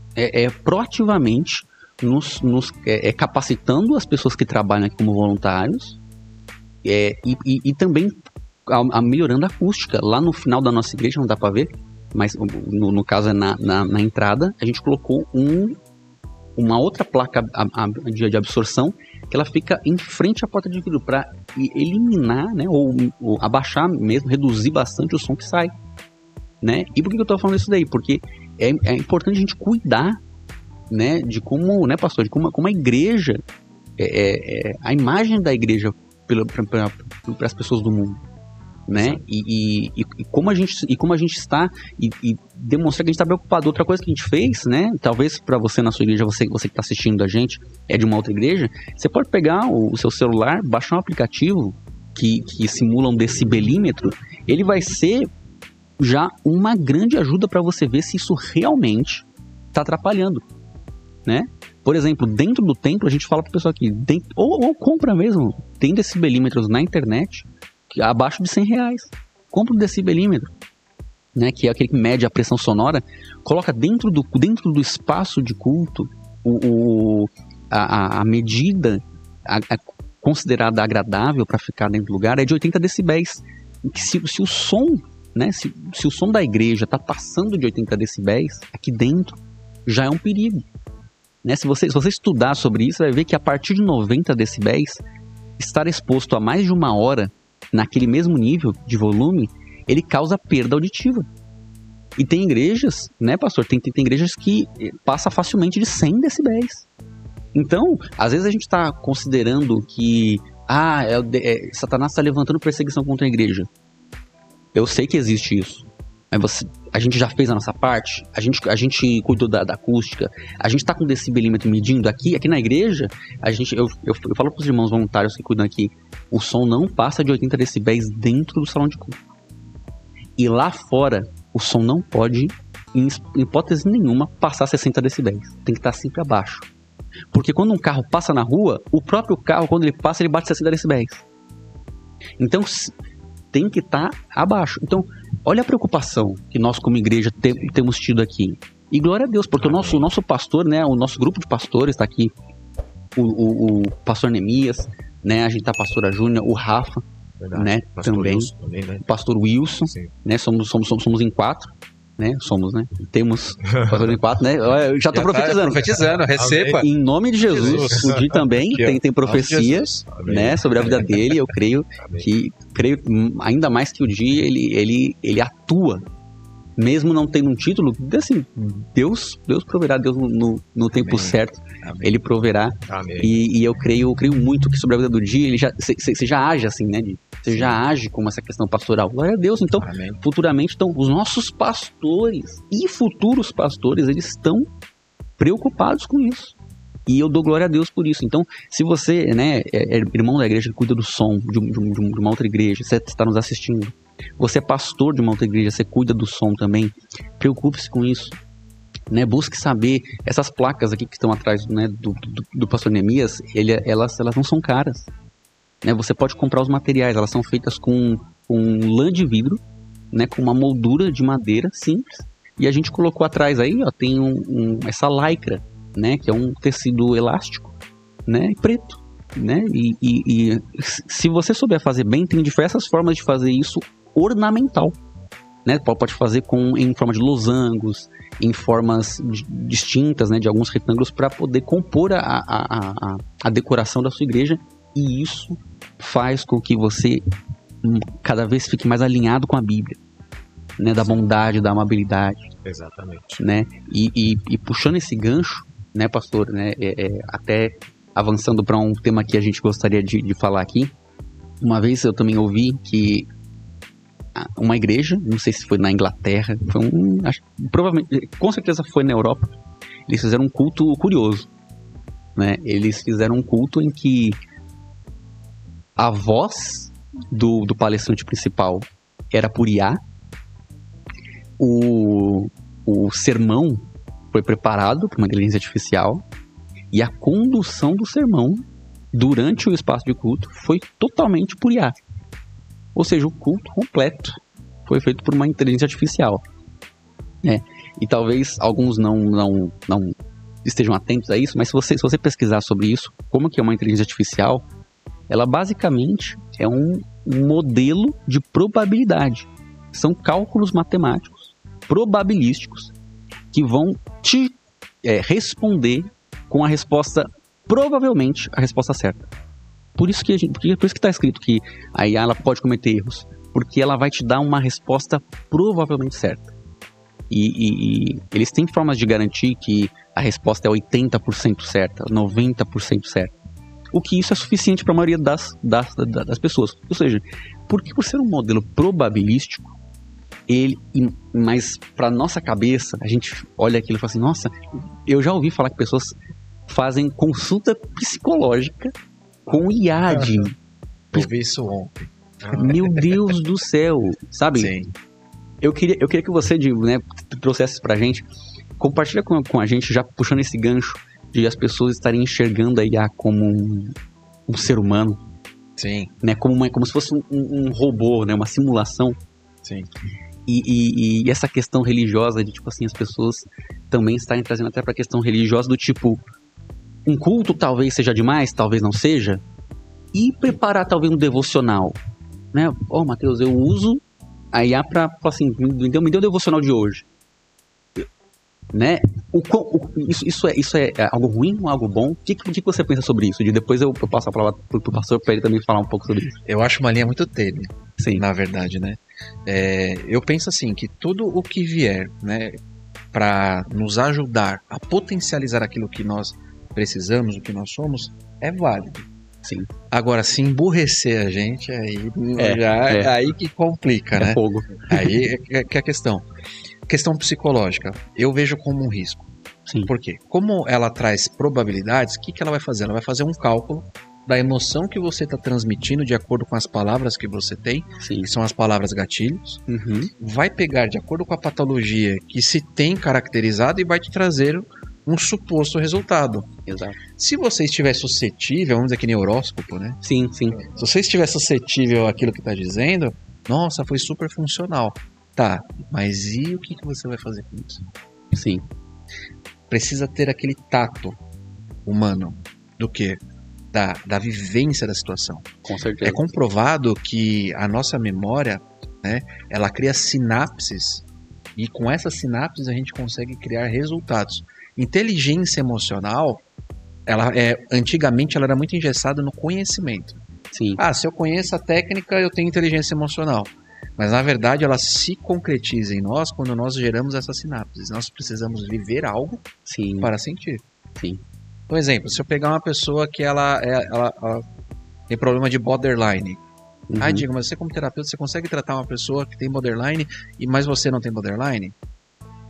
proativamente nos capacitando as pessoas que trabalham aqui como voluntários e também melhorando a acústica. Lá no final da nossa igreja, não dá para ver, mas no caso é na entrada, a gente colocou uma outra placa de absorção que ela fica em frente à porta de vidro para eliminar, né, ou abaixar mesmo, reduzir bastante o som que sai. Né? E por que eu tô falando isso daí? Porque é importante a gente cuidar, né, de como, né, pastor, de como a igreja, a imagem da igreja para as pessoas do mundo, né? E como a gente está e demonstrar que a gente está preocupado. Outra coisa que a gente fez, né? Talvez para você na sua igreja, você que está assistindo a gente é de uma outra igreja, você pode pegar o seu celular, baixar um aplicativo que simula um decibelímetro. Ele vai ser já uma grande ajuda para você ver se isso realmente está atrapalhando, né? Por exemplo, dentro do templo, a gente fala para o pessoal aqui, ou compra mesmo, tem decibelímetros na internet, que abaixo de R$100. Compra um decibelímetro, né? Que é aquele que mede a pressão sonora, coloca dentro do espaço de culto, a medida considerada agradável para ficar dentro do lugar é de 80 decibéis. Se o som, né, se o som da igreja está passando de 80 decibéis, aqui dentro já é um perigo. Né? Se você estudar sobre isso, vai ver que a partir de 90 decibéis, estar exposto a mais de uma hora naquele mesmo nível de volume, ele causa perda auditiva. E tem igrejas, né, pastor? Tem igrejas que passa facilmente de 100 decibéis. Então, às vezes a gente está considerando que Satanás está levantando perseguição contra a igreja. Eu sei que existe isso, mas a gente já fez a nossa parte, a gente cuidou da acústica, a gente está com o decibelímetro medindo aqui na igreja, eu falo para os irmãos voluntários que cuidam aqui, o som não passa de 80 decibéis dentro do salão de culto. E lá fora, o som não pode, em hipótese nenhuma, passar 60 decibéis. Tem que estar sempre abaixo. Porque quando um carro passa na rua, o próprio carro, quando ele passa, ele bate 60 decibéis. Então, tem que estar abaixo. Então, olha a preocupação que nós, como igreja, temos tido aqui. E glória a Deus, porque o nosso pastor, né, o nosso grupo de pastores está aqui, o pastor Neemias, né, a gente tá a pastora Júnior, o Rafa, Verdade. né, também, né? o pastor Wilson, Sim. né, somos em 4, né, temos pastor em 4, né, eu já tô profetizando. Receba. Em nome de Jesus, o Di também tem profecia, né, sobre a vida dele. Eu creio ainda mais que o Di, ele atua, mesmo não tendo um título, assim, Deus proverá, Deus no tempo Amém. certo, Amém. ele proverá. Amém. E eu creio muito que sobre a vida do Di, você já age assim, né, Di? Você já age como essa questão pastoral. Glória a Deus. Então, Amém. futuramente, os nossos pastores e futuros pastores, eles estão preocupados com isso. E eu dou glória a Deus por isso. Então, se você, né, é irmão da igreja que cuida do som de uma outra igreja, você está nos assistindo, você é pastor de uma outra igreja, você cuida do som também, preocupe-se com isso. Né, busque saber, essas placas aqui que estão atrás, né, do pastor Neemias, elas não são caras. Né, você pode comprar os materiais, elas são feitas com lã de vidro, né, com uma moldura de madeira simples. E a gente colocou atrás aí, ó, tem essa lycra, né, que é um tecido elástico, né, preto. Né, e se você souber fazer bem, tem diversas formas de fazer isso ornamental. Né, pode fazer em forma de losangos, em formas distintas, né, de alguns retângulos, para poder compor a decoração da sua igreja. E isso faz com que você cada vez fique mais alinhado com a Bíblia, né, da bondade, da amabilidade. Exatamente. Né, e puxando esse gancho, né, pastor, né, até avançando para um tema que a gente gostaria de falar aqui. Uma vez eu também ouvi que uma igreja, não sei se foi na Inglaterra, provavelmente, com certeza foi na Europa, eles fizeram um culto curioso, né? Eles fizeram um culto em que a voz do palestrante principal era por IA, o sermão foi preparado por uma inteligência artificial e a condução do sermão durante o espaço de culto foi totalmente por IA. Ou seja, o culto completo foi feito por uma inteligência artificial. Né? E talvez alguns não estejam atentos a isso, mas se você pesquisar sobre isso, como que é uma inteligência artificial, ela basicamente é um modelo de probabilidade. São cálculos matemáticos, probabilísticos, que vão te responder com a resposta, provavelmente, a resposta certa. Por isso que está escrito que a IA ela pode cometer erros, porque ela vai te dar uma resposta provavelmente certa. E eles têm formas de garantir que a resposta é 80% certa, 90% certa. O que isso é suficiente para a maioria das pessoas. Ou seja, porque por ser um modelo probabilístico, mas para nossa cabeça, a gente olha aquilo e fala assim, nossa, eu já ouvi falar que pessoas fazem consulta psicológica com IA. Eu vi isso ontem. Meu Deus do céu, sabe? Sim. Eu queria que você, né, trouxesse isso pra gente. Compartilha com a gente, já puxando esse gancho de as pessoas estarem enxergando a IA como um ser humano. Sim. Né, como se fosse um robô, né, uma simulação. Sim. E essa questão religiosa de, tipo assim, as pessoas também estarem trazendo até pra questão religiosa do tipo, um culto talvez seja demais, talvez não seja, e preparar talvez um devocional, né? Mateus, eu uso a IA pra assim, me deu um devocional de hoje, né? Isso é algo ruim ou algo bom? O que você pensa sobre isso? Depois eu passo a palavra pro pastor para ele também falar um pouco sobre isso. Eu acho uma linha muito tênue, sim, na verdade, né? Eu penso assim, que tudo o que vier, né, para nos ajudar a potencializar aquilo que nós precisamos, o que nós somos, é válido. Sim. Agora, se emburrecer a gente, aí que complica, né? Fogo. Aí que é a questão. Questão psicológica, eu vejo como um risco. Sim. Por quê? Como ela traz probabilidades, o que ela vai fazer? Ela vai fazer um cálculo da emoção que você está transmitindo de acordo com as palavras que você tem, Sim. que são as palavras gatilhos, vai pegar de acordo com a patologia que se tem caracterizado e vai te trazer um suposto resultado. Exato. Se você estiver suscetível, vamos dizer que nem horóscopo, né? Sim, sim. Se você estiver suscetível àquilo que está dizendo, nossa, foi super funcional. Tá, mas e o que você vai fazer com isso? Sim. Precisa ter aquele tato humano do quê? Da vivência da situação. Com certeza. É comprovado que a nossa memória, né, ela cria sinapses e com essas sinapses a gente consegue criar resultados. Inteligência emocional, antigamente ela era muito engessada no conhecimento. Sim. Se eu conheço a técnica, eu tenho inteligência emocional. Mas na verdade ela se concretiza em nós quando nós geramos essas sinapses. Nós precisamos viver algo Sim. para sentir. Sim. Por exemplo, se eu pegar uma pessoa que ela tem problema de borderline. Diego, mas você como terapeuta, você consegue tratar uma pessoa que tem borderline, mas você não tem borderline?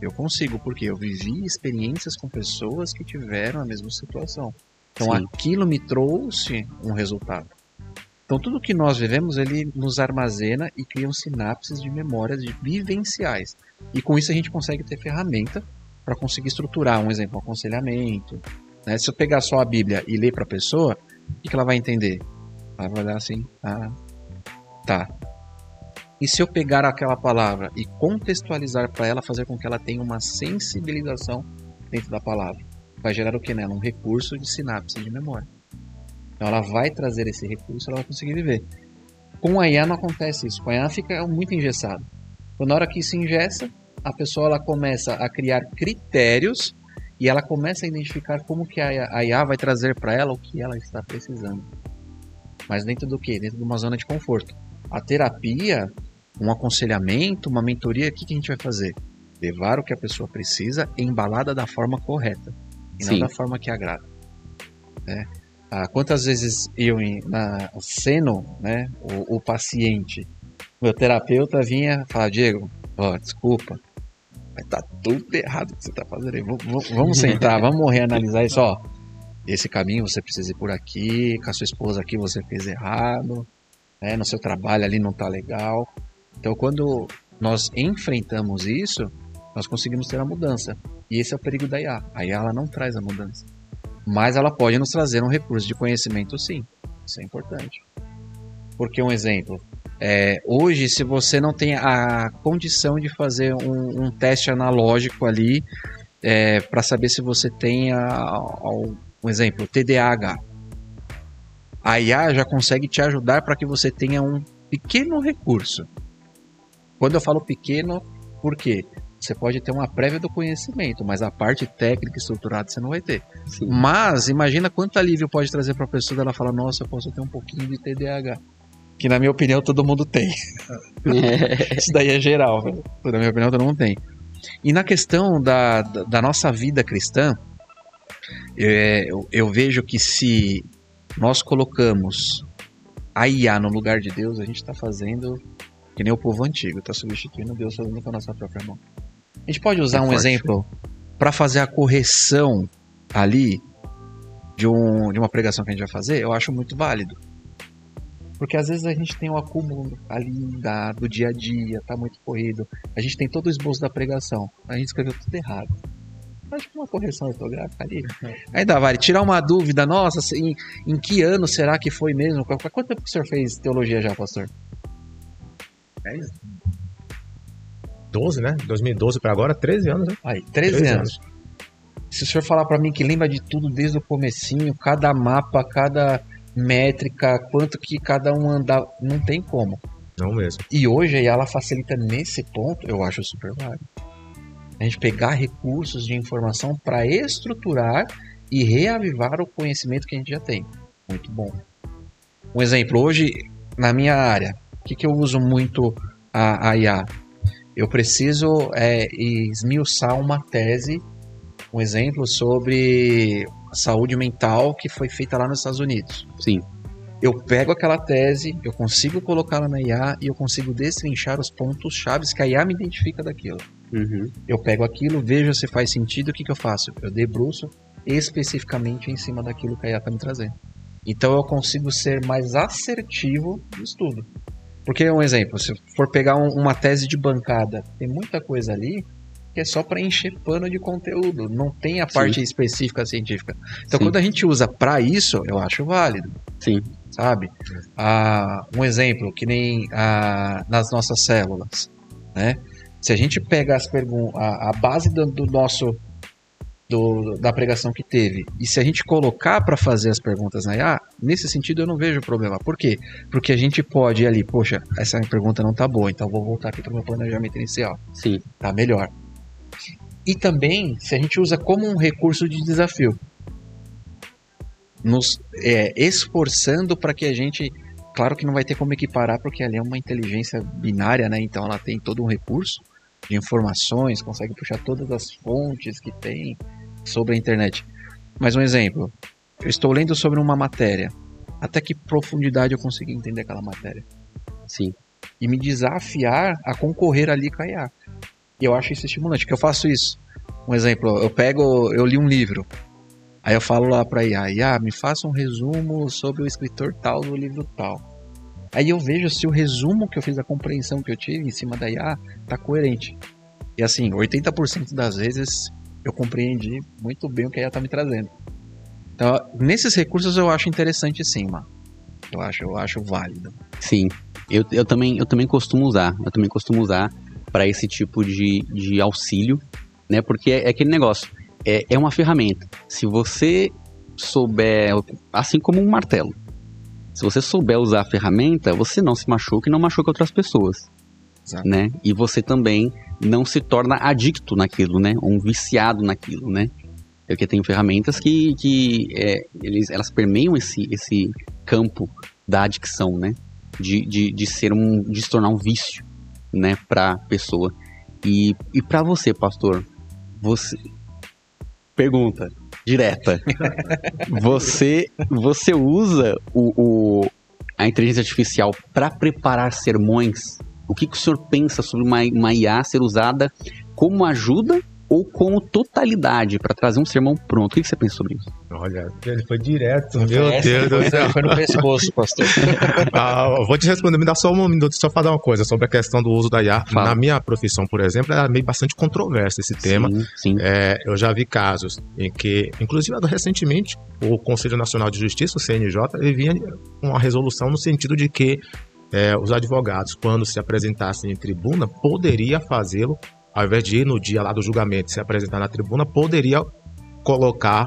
Eu consigo, porque eu vivi experiências com pessoas que tiveram a mesma situação. Então Sim. aquilo me trouxe um resultado. Então tudo que nós vivemos, ele nos armazena e cria sinapses de memórias vivenciais. E com isso a gente consegue ter ferramenta para conseguir estruturar, um exemplo, um aconselhamento. Né? Se eu pegar só a Bíblia e ler para a pessoa, o que ela vai entender? Ela vai olhar assim, tá. E se eu pegar aquela palavra e contextualizar para ela, fazer com que ela tenha uma sensibilização dentro da palavra, vai gerar o que nela? Um recurso de sinapse de memória. Então ela vai trazer esse recurso, ela vai conseguir viver. Com a IA não acontece isso. Com a IA fica muito engessado. Então, na hora que se engessa, a pessoa ela começa a criar critérios e ela começa a identificar como que a IA vai trazer para ela o que ela está precisando. Mas dentro do quê? Dentro de uma zona de conforto. A terapia, um aconselhamento, uma mentoria, o que a gente vai fazer? Levar o que a pessoa precisa embalada da forma correta. E Sim. não da forma que agrada. Né? Quantas vezes eu, sendo, né, o paciente, meu terapeuta vinha e falava, Diego, desculpa, mas tá tudo errado o que você tá fazendo aí. Vamos sentar, vamos reanalisar isso, esse caminho você precisa ir por aqui, com a sua esposa aqui você fez errado, né, no seu trabalho ali não tá legal. Então quando nós enfrentamos isso, nós conseguimos ter a mudança. E esse é o perigo da IA. A IA ela não traz a mudança. Mas ela pode nos trazer um recurso de conhecimento, sim. Isso é importante. Porque um exemplo, hoje se você não tem a condição de fazer um teste analógico ali para saber se você tem, um exemplo, TDAH, a IA já consegue te ajudar para que você tenha um pequeno recurso. Quando eu falo pequeno, por quê? Você pode ter uma prévia do conhecimento, mas a parte técnica e estruturada você não vai ter. Sim. Mas imagina quanto alívio pode trazer para a pessoa dela falar, nossa, eu posso ter um pouquinho de TDAH. Que na minha opinião todo mundo tem. Isso daí é geral, velho. Na minha opinião todo mundo tem. E na questão da nossa vida cristã, eu vejo que se nós colocamos a IA no lugar de Deus, a gente está fazendo que nem o povo antigo, está substituindo Deus fazendo com a nossa própria mão. A gente pode usar um exemplo para fazer a correção ali de uma pregação que a gente vai fazer, eu acho muito válido. Porque às vezes a gente tem um acúmulo ali do dia a dia, tá muito corrido. A gente tem todo o esboço da pregação, a gente escreveu tudo errado. Acho que uma correção ortográfica ali. Ainda vale tirar uma dúvida, nossa, em que ano será que foi mesmo? Quanto tempo que o senhor fez teologia já, pastor? 12, né? 2012 para agora, 13 anos, né? Aí, 13 anos. Se o senhor falar para mim que lembra de tudo desde o comecinho, cada mapa, cada métrica, quanto que cada um andava, não tem como. Não mesmo. E hoje ela facilita nesse ponto, eu acho super válido. A gente pegar recursos de informação para estruturar e reavivar o conhecimento que a gente já tem. Muito bom. Um exemplo, hoje, na minha área, o que eu uso muito a IA? Eu preciso esmiuçar uma tese, um exemplo sobre saúde mental que foi feita lá nos Estados Unidos. Sim. Eu pego aquela tese, eu consigo colocá-la na IA e eu consigo destrinchar os pontos chaves que a IA me identifica daquilo. Uhum. Eu pego aquilo, vejo se faz sentido, o que eu faço? Eu debruço especificamente em cima daquilo que a IA está me trazendo. Então eu consigo ser mais assertivo no estudo. Porque, um exemplo, se for pegar uma tese de bancada, tem muita coisa ali que é só para encher pano de conteúdo, não tem a parte específica científica. Então, quando a gente usa para isso, eu acho válido. Sim. Sabe? Um exemplo, que nem nas nossas células, né? Se a gente pega a base do nosso da pregação que teve, e se a gente colocar para fazer as perguntas na IA, nesse sentido eu não vejo problema. Por quê? Porque a gente pode ir ali, poxa, essa pergunta não tá boa, então vou voltar aqui para o meu planejamento inicial. Sim. Tá melhor. E também, se a gente usa como um recurso de desafio, nos esforçando para que a gente... Claro que não vai ter como equiparar, porque ali é uma inteligência binária, né? Então ela tem todo um recurso de informações, consegue puxar todas as fontes que tem sobre a internet. Mas um exemplo, eu estou lendo sobre uma matéria, até que profundidade eu consegui entender aquela matéria? Sim. E me desafiar a concorrer ali com a IA. E eu acho isso estimulante, porque eu faço isso. Um exemplo, eu li um livro, aí eu falo lá pra IA, me faça um resumo sobre o escritor tal do livro tal. Aí eu vejo se o resumo que eu fiz, a compreensão que eu tive em cima da IA, tá coerente. E assim, 80% das vezes eu compreendi muito bem o que a IA tá me trazendo. Então, nesses recursos eu acho interessante sim, mano. Eu acho válido. Sim, eu também costumo usar. Eu também costumo usar para esse tipo de auxílio, né? Porque é aquele negócio, é uma ferramenta. Se você souber, assim como um martelo, se você souber usar a ferramenta, você não se machuca e não machuca outras pessoas. Exato. Né? E você também não se torna adicto naquilo, né? Ou um viciado naquilo, né? Porque tem ferramentas que elas permeiam esse campo da adicção, né? De se tornar um vício, né? Pra pessoa. E pra você, pastor, pergunta direta. Você usa a inteligência artificial para preparar sermões? O que o senhor pensa sobre uma IA ser usada como ajuda ou como totalidade para trazer um sermão pronto? O que você pensa sobre isso? Olha, ele foi direto, meu Deus do céu. Foi no pescoço, pastor. Vou te responder, me dá só um minuto, só falar uma coisa sobre a questão do uso da IA. Fala. Na minha profissão, por exemplo, era meio bastante controverso esse tema. Sim. Eu já vi casos em que, inclusive recentemente, o Conselho Nacional de Justiça, o CNJ, ele vinha com uma resolução no sentido de que os advogados, quando se apresentassem em tribuna, poderia fazê-lo, ao invés de ir no dia lá do julgamento se apresentar na tribuna, poderia colocar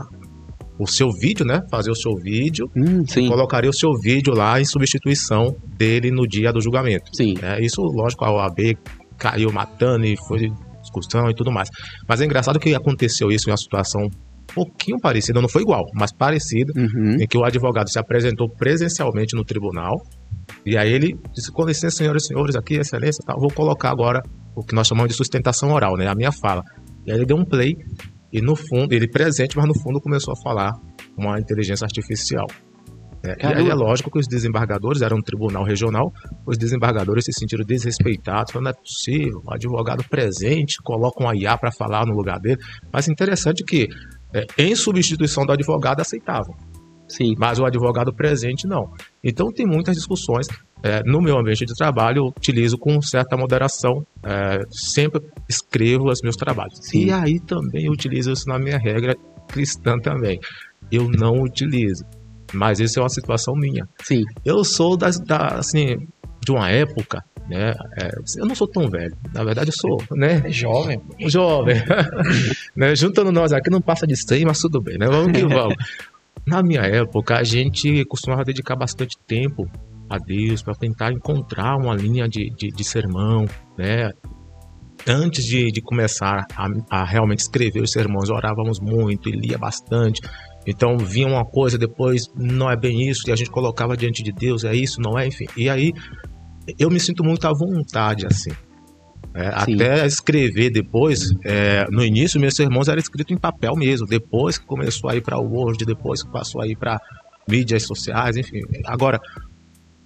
o seu vídeo, né? Fazer o seu vídeo, Sim. Colocaria o seu vídeo lá em substituição dele no dia do julgamento. Sim. Isso, lógico, a OAB caiu matando e foi discussão e tudo mais. Mas é engraçado que aconteceu isso em uma situação um pouquinho parecida, não foi igual, mas parecida, em que o advogado se apresentou presencialmente no tribunal, e aí ele disse, com licença, senhoras e senhores, aqui, excelência, vou colocar agora o que nós chamamos de sustentação oral, né, a minha fala. E aí ele deu um play, e no fundo, ele presente, mas no fundo começou a falar uma inteligência artificial. E aí é lógico que os desembargadores, era um tribunal regional, os desembargadores se sentiram desrespeitados, falando, não é possível, o advogado presente coloca uma IA para falar no lugar dele. Mas interessante que, em substituição do advogado, aceitavam. Sim. Mas o advogado presente, não. Então tem muitas discussões. No meu ambiente de trabalho, eu utilizo com certa moderação, sempre escrevo os meus trabalhos. Sim. E aí também eu utilizo isso na minha regra cristã também. Eu não utilizo. Mas isso é uma situação minha. Sim. Eu sou assim, de uma época, né? Eu não sou tão velho. Na verdade, eu sou, né? Jovem. Jovem. Né? Juntando nós aqui, não passa de 100, mas tudo bem, né? Vamos que vamos. Na minha época, a gente costumava dedicar bastante tempo a Deus para tentar encontrar uma linha de sermão, né? Antes de começar a realmente escrever os sermões, orávamos muito e lia bastante. Então vinha uma coisa, depois não é bem isso, e a gente colocava diante de Deus, é isso, não é, enfim. E aí eu me sinto muito à vontade, assim. Até escrever depois, no início meus sermões eram escritos em papel mesmo, depois que começou a ir para o Word, depois que passou a ir para mídias sociais, enfim. Agora,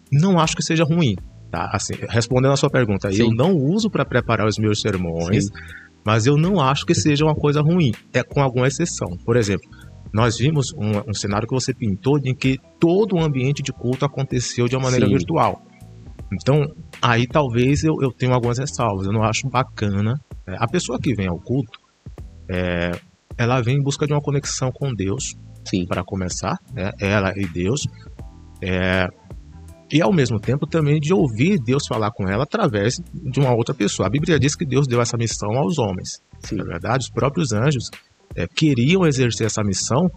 não acho que seja ruim, tá? Assim, respondendo a sua pergunta, eu não uso para preparar os meus sermões, mas eu não acho que seja uma coisa ruim, com alguma exceção. Por exemplo, nós vimos um cenário que você pintou em que todo o ambiente de culto aconteceu de uma maneira Sim. virtual. Então, aí talvez eu tenha algumas ressalvas. Eu não acho bacana. A pessoa que vem ao culto, ela vem em busca de uma conexão com Deus, Sim. para começar, né? Ela e Deus. E ao mesmo tempo também de ouvir Deus falar com ela através de uma outra pessoa. A Bíblia diz que Deus deu essa missão aos homens. Sim. Na verdade, os próprios anjos queriam exercer essa missão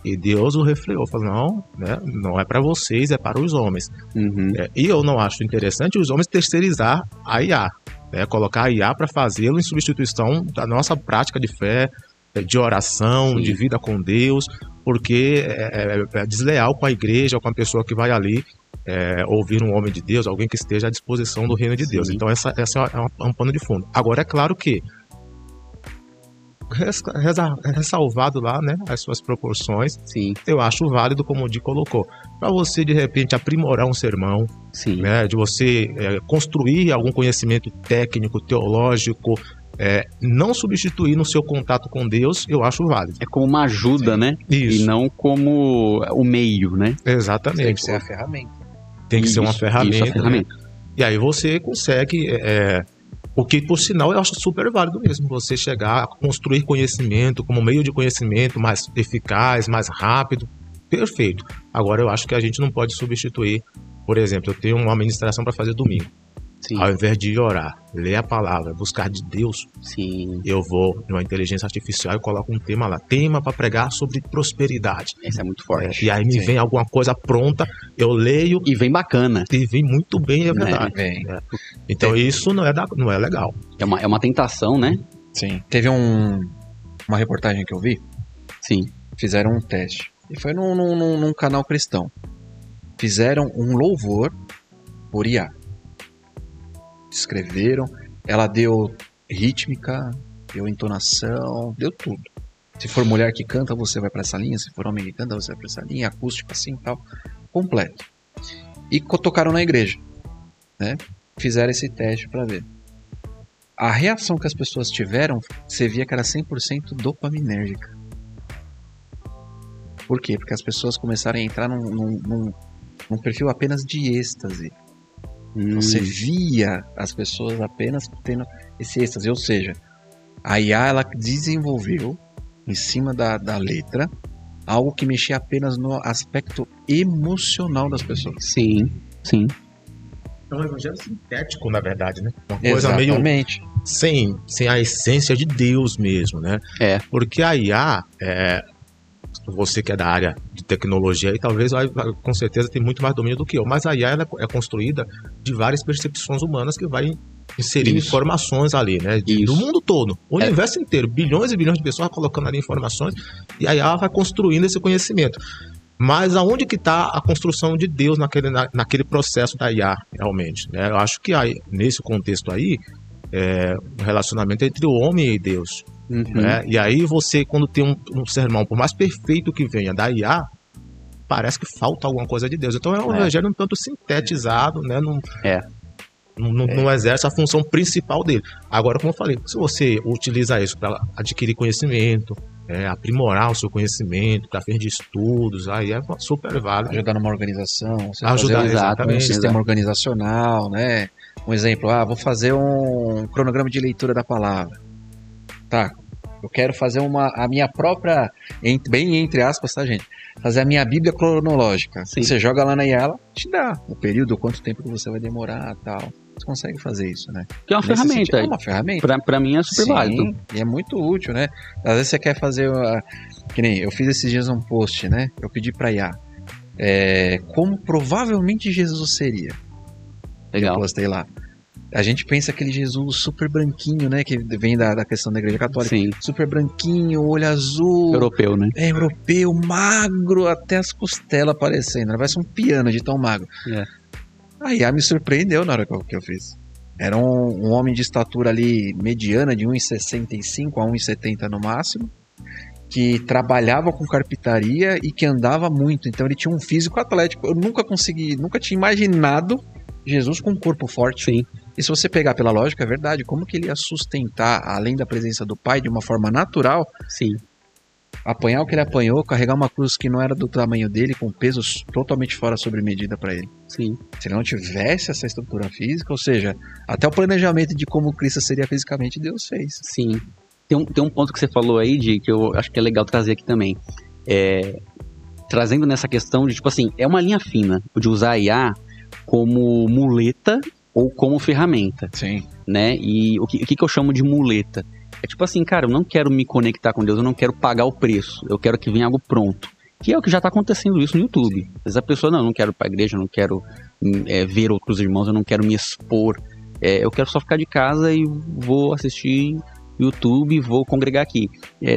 e Deus o refreou. Falou, não, né, não é para vocês, é para os homens. Uhum. E eu não acho interessante os homens terceirizar a IA, né, colocar a IA para fazê-lo em substituição da nossa prática de fé, de oração, Sim. de vida com Deus, porque é desleal com a igreja, com a pessoa que vai ali ouvir um homem de Deus, alguém que esteja à disposição do reino de Deus. Sim. Então essa é um pano de fundo. Agora é claro que ressalvado lá, né, as suas proporções, Sim. eu acho válido, como o Di colocou, para você de repente aprimorar um sermão, Sim. né, de você construir algum conhecimento técnico, teológico, não substituir no seu contato com Deus, eu acho válido. É como uma ajuda, né? Isso. E não como o meio, né? Exatamente. Tem que ser a ferramenta. Tem que ser uma Isso, ferramenta. Isso, a ferramenta. Né? E aí você consegue, o que por sinal eu acho super válido mesmo, você chegar a construir conhecimento como meio de conhecimento mais eficaz, mais rápido, perfeito. Agora eu acho que a gente não pode substituir, por exemplo, eu tenho uma ministração para fazer domingo. Sim. Ao invés de orar, ler a palavra, buscar de Deus, Sim. eu vou numa inteligência artificial e coloco um tema lá. Tema para pregar sobre prosperidade. Esse é muito forte. E aí me vem alguma coisa pronta, eu leio E vem bacana. e vem muito bem, é Né? verdade. Vem. Então isso não é legal. É uma tentação, né? Sim. Teve uma reportagem que eu vi, Sim. fizeram um teste. E foi num canal cristão. Fizeram um louvor por IA. Escreveram, ela deu rítmica, deu entonação, deu tudo. Se for mulher que canta, você vai para essa linha. Se for homem que canta, você vai para essa linha. Acústica assim e tal. Completo. E tocaram na igreja, né? Fizeram esse teste para ver. A reação que as pessoas tiveram, você via que era 100% dopaminérgica. Por quê? Porque as pessoas começaram a entrar num perfil apenas de êxtase. Você via as pessoas apenas tendo esse êxtase. Ou seja, a IA ela desenvolveu, em cima da letra, algo que mexia apenas no aspecto emocional das pessoas. Sim. Sim. É um evangelho sintético, na verdade, né? Uma coisa meio Exatamente. sem a essência de Deus mesmo, né? Porque a IA, você que é da área de tecnologia aí, talvez com certeza tem muito mais domínio do que eu, mas a IA ela é construída de várias percepções humanas que vai inserindo informações ali, né? Do mundo todo, o universo inteiro, bilhões e bilhões de pessoas colocando ali informações, e a IA vai construindo esse conhecimento. Mas aonde que está a construção de Deus naquele processo da IA, realmente? Né? Eu acho que aí, nesse contexto aí, o relacionamento entre o homem e Deus. Uhum. Né? E aí você, quando tem um sermão, por mais perfeito que venha da IA, parece que falta alguma coisa de Deus. Então é um evangelho um tanto sintetizado, né? Não exerce a função principal dele. Agora, como eu falei, se você utiliza isso para adquirir conhecimento, aprimorar o seu conhecimento, para fim de estudos, aí é super válido. Ajudar numa organização, você Ajudar, fazer exatamente, um sistema organizacional, né? Um exemplo, vou fazer um cronograma de leitura da palavra. Tá, eu quero fazer a minha própria, bem entre aspas, tá, gente? Fazer a minha Bíblia cronológica. Sim. Você joga lá na IA, ela te dá o período, quanto tempo que você vai demorar e tal. Você consegue fazer isso, né? Que é uma Nesse ferramenta. sentido, é uma ferramenta. Pra mim é super Sim, válido. e é muito útil, né? Às vezes você quer fazer, que nem eu fiz esses dias um post, né? Eu pedi pra IA, como provavelmente Jesus seria. Legal. Eu postei lá. A gente pensa aquele Jesus super branquinho, né? Que vem da questão da igreja católica. Sim. Super branquinho, olho azul. Europeu, né? Europeu, magro, até as costelas aparecendo. Parece um piano de tão magro. A IA me surpreendeu na hora que eu fiz. Era um homem de estatura ali mediana, de 1,65 a 1,70 no máximo, que trabalhava com carpintaria e que andava muito. Então ele tinha um físico atlético. Eu nunca tinha imaginado Jesus com um corpo forte. Sim. E se você pegar pela lógica, é verdade. Como que ele ia sustentar, além da presença do Pai, de uma forma natural, Sim. apanhar o que ele apanhou, carregar uma cruz que não era do tamanho dele, com peso totalmente fora sobre medida para ele. Sim. Se ele não tivesse essa estrutura física, ou seja, até o planejamento de como Cristo seria fisicamente, Deus fez. Sim. Tem um ponto que você falou aí, que eu acho que é legal trazer aqui também. Trazendo nessa questão de, tipo assim, é uma linha fina de usar a IA como muleta ou como ferramenta. Sim. Né? E o que eu chamo de muleta? É tipo assim, cara, eu não quero me conectar com Deus, eu não quero pagar o preço, eu quero que venha algo pronto. Que é o que já está acontecendo isso no YouTube. Às vezes a pessoa, não quero ir para a igreja, eu não quero ver outros irmãos, eu não quero me expor. Eu quero só ficar de casa e vou assistir YouTube, vou congregar aqui.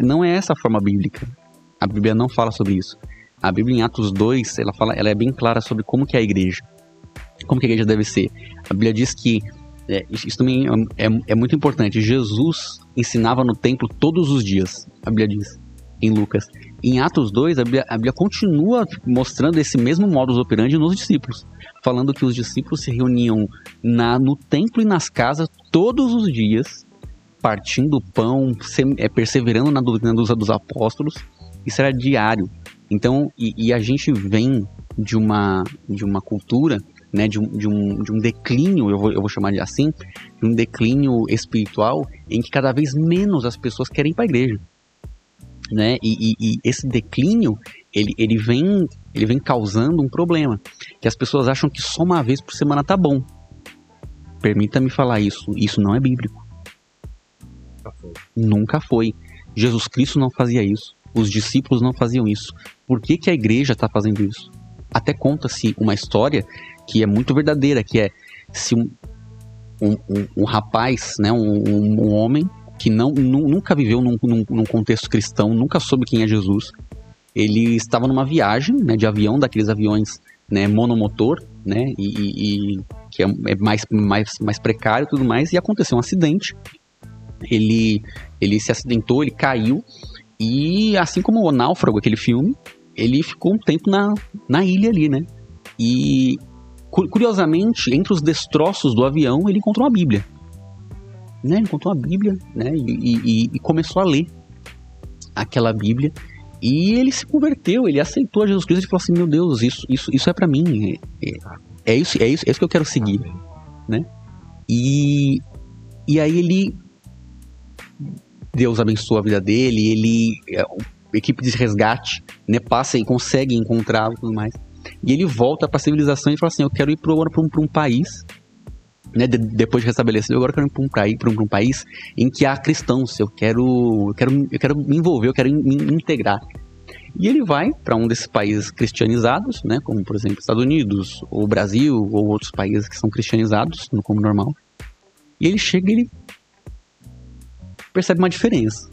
Não é essa a forma bíblica. A Bíblia não fala sobre isso. A Bíblia em Atos 2, ela é bem clara sobre como que é a igreja. Como que a igreja deve ser. A Bíblia diz que, isso também é muito importante, Jesus ensinava no templo todos os dias, a Bíblia diz, em Lucas. Em Atos 2, a Bíblia continua mostrando esse mesmo modus operandi nos discípulos, falando que os discípulos se reuniam no templo e nas casas todos os dias, partindo o pão, perseverando na doutrina dos apóstolos. Isso era diário. Então, e a gente vem de uma cultura, né, de um declínio, eu vou chamar de assim, de um declínio espiritual, em que cada vez menos as pessoas querem ir para a igreja. Né? E esse declínio, ele vem causando um problema, que as pessoas acham que só uma vez por semana tá bom. Permita-me falar isso não é bíblico. Nunca foi. Jesus Cristo não fazia isso. Os discípulos não faziam isso. Por que a igreja está fazendo isso? Até conta-se uma história que é muito verdadeira, que é se um rapaz, né, um homem que nunca viveu num contexto cristão, nunca soube quem é Jesus, ele estava numa viagem, né, de avião, daqueles aviões, né, monomotor, né, e que é mais precário e tudo mais, e aconteceu um acidente. Ele se acidentou, ele caiu, e assim como o Náufrago, aquele filme, ele ficou um tempo na ilha ali, né? E, curiosamente, entre os destroços do avião, ele encontrou uma Bíblia. Né? Ele encontrou uma Bíblia, né? E começou a ler aquela Bíblia. E ele se converteu, ele aceitou a Jesus Cristo e falou assim, meu Deus, isso é pra mim. É isso que eu quero seguir. Né? E aí Deus abençoa a vida dele, equipe de resgate, né, passa e consegue encontrá-lo e tudo mais. E ele volta para a civilização e fala assim, eu quero ir agora para um país, né, depois de restabelecido, agora eu quero ir para um país em que há cristãos, eu quero me envolver, eu quero me integrar. E ele vai para um desses países cristianizados, né, como por exemplo Estados Unidos, ou Brasil, ou outros países que são cristianizados, como normal. E ele chega e ele percebe uma diferença.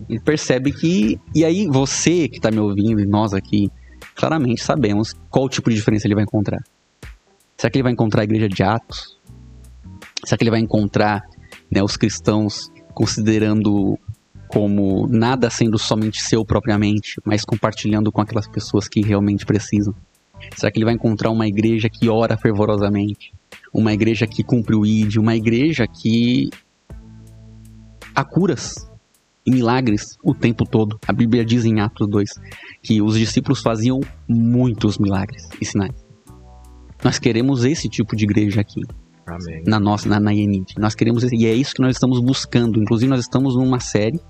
Ele percebe que... E aí você que está me ouvindo e nós aqui, claramente sabemos qual tipo de diferença ele vai encontrar. Será que ele vai encontrar a igreja de Atos? Será que ele vai encontrar, né, os cristãos considerando como nada sendo somente seu propriamente, mas compartilhando com aquelas pessoas que realmente precisam? Será que ele vai encontrar uma igreja que ora fervorosamente? Uma igreja que cumpre o ID? Uma igreja que há curas e milagres o tempo todo? A Bíblia diz em Atos 2 que os discípulos faziam muitos milagres e sinais. Nós queremos esse tipo de igreja aqui. Amém. Na IENIT. Nós queremos e é isso que nós estamos buscando. Inclusive nós estamos numa série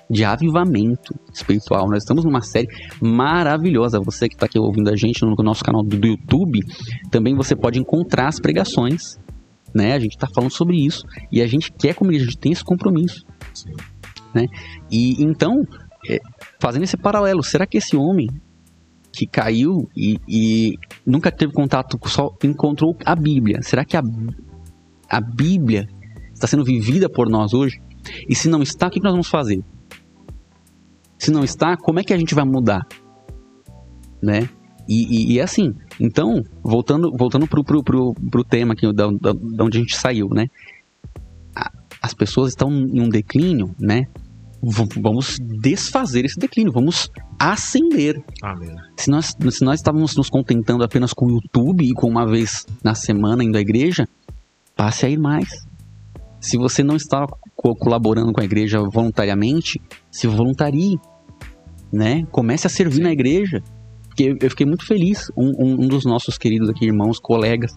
de avivamento espiritual. Nós estamos numa série maravilhosa. Você que está aqui ouvindo a gente no nosso canal do YouTube, também você pode encontrar as pregações, né? A gente está falando sobre isso e a gente quer, como a gente tem esse compromisso. Sim. Né? E então, fazendo esse paralelo, será que esse homem que caiu e nunca teve contato, só encontrou a Bíblia, será que a Bíblia está sendo vivida por nós hoje? E se não está, o que nós vamos fazer? Se não está, como é que a gente vai mudar? Né? E é assim. Então, voltando pro tema aqui, da onde a gente saiu, né? As pessoas estão em um declínio, né? Vamos desfazer esse declínio, vamos ascender. Amém. Se nós estávamos nos contentando apenas com o YouTube e com uma vez na semana indo à igreja, passe a ir mais. Se você não está colaborando com a igreja voluntariamente, se voluntarie. né? Comece a servir na igreja. Porque eu fiquei muito feliz. Um dos nossos queridos aqui, irmãos, colegas,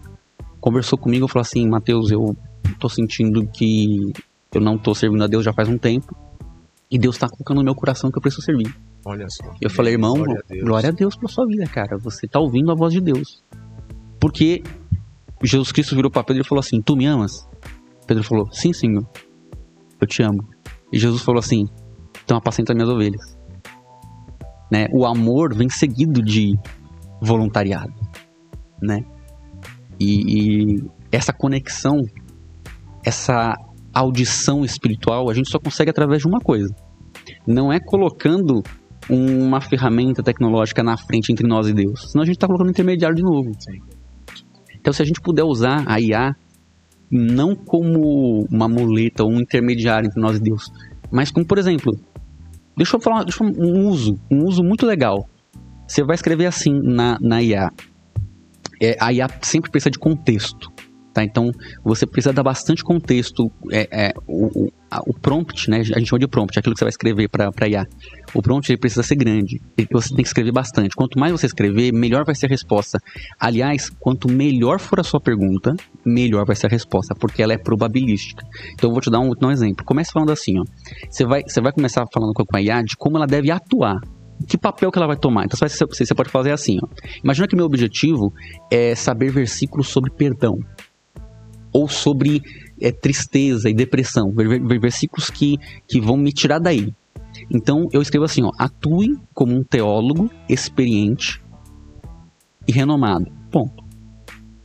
conversou comigo e falou assim: Mateus, eu tô sentindo que eu não tô servindo a Deus já faz um tempo. E Deus tá colocando no meu coração que eu preciso servir. Olha só. Eu falei, irmão, glória a Deus pela sua vida, cara. Você tá ouvindo a voz de Deus. Porque Jesus Cristo virou para Pedro e falou assim: tu me amas? Pedro falou: sim, Senhor, eu te amo. E Jesus falou assim: então apacenta minhas ovelhas, né? O amor vem seguido de voluntariado, né? E essa conexão, essa audição espiritual, a gente só consegue através de uma coisa. Não é colocando uma ferramenta tecnológica na frente entre nós e Deus, senão a gente está colocando um intermediário de novo. Sim. Então, se a gente puder usar a IA não como uma muleta ou um intermediário entre nós e Deus, mas como, por exemplo, deixa eu falar um uso muito legal. Você vai escrever assim na IA. A IA sempre precisa de contexto, tá? Então, você precisa dar bastante contexto. O prompt, né? A gente chama de prompt, aquilo que você vai escrever para IA. O prompt ele precisa ser grande. Você tem que escrever bastante. Quanto mais você escrever, melhor vai ser a resposta. Aliás, quanto melhor for a sua pergunta, melhor vai ser a resposta, porque ela é probabilística. Então, eu vou te dar um exemplo. Comece falando assim, ó. Você vai começar falando com a IA de como ela deve atuar. Que papel que ela vai tomar. Então, você pode fazer assim, ó. Imagina que meu objetivo é saber versículos sobre perdão. Ou sobre tristeza e depressão. Versículos que vão me tirar daí. Então, eu escrevo assim, ó. Atue como um teólogo experiente e renomado. Ponto.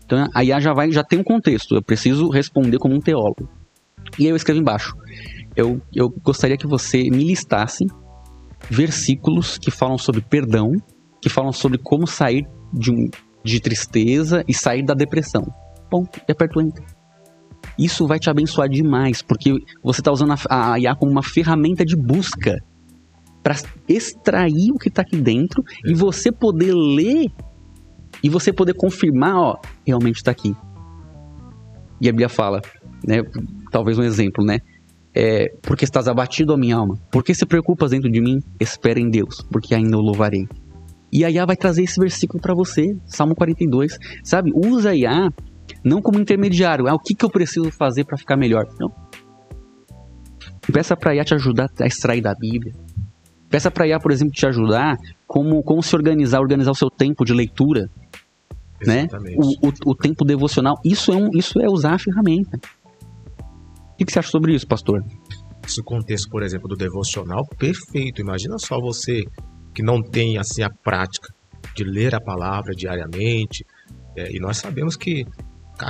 Então, a IA já tem um contexto. Eu preciso responder como um teólogo. E aí eu escrevo embaixo. Eu gostaria que você me listasse versículos que falam sobre perdão, que falam sobre como sair de tristeza e sair da depressão. Ponto. E aperto o Enter. Isso vai te abençoar demais, porque você está usando a IA como uma ferramenta de busca para extrair o que está aqui dentro e você poder ler e você poder confirmar, ó, realmente está aqui. E a Bíblia fala, né, talvez um exemplo, né? Porque estás abatido, ó minha alma? Porque se preocupas dentro de mim? Espera em Deus, porque ainda o louvarei. E a IA vai trazer esse versículo para você, Salmo 42. Sabe, usa a IA não como intermediário. O que eu preciso fazer para ficar melhor? Não. Peça para a IA te ajudar a extrair da Bíblia. Peça para a IA, por exemplo, te ajudar como se organizar o seu tempo de leitura. Exatamente. Né? O tempo devocional. Isso é usar a ferramenta. O que você acha sobre isso, pastor? Esse contexto, por exemplo, do devocional, perfeito. Imagina só você que não tem assim a prática de ler a palavra diariamente. E nós sabemos que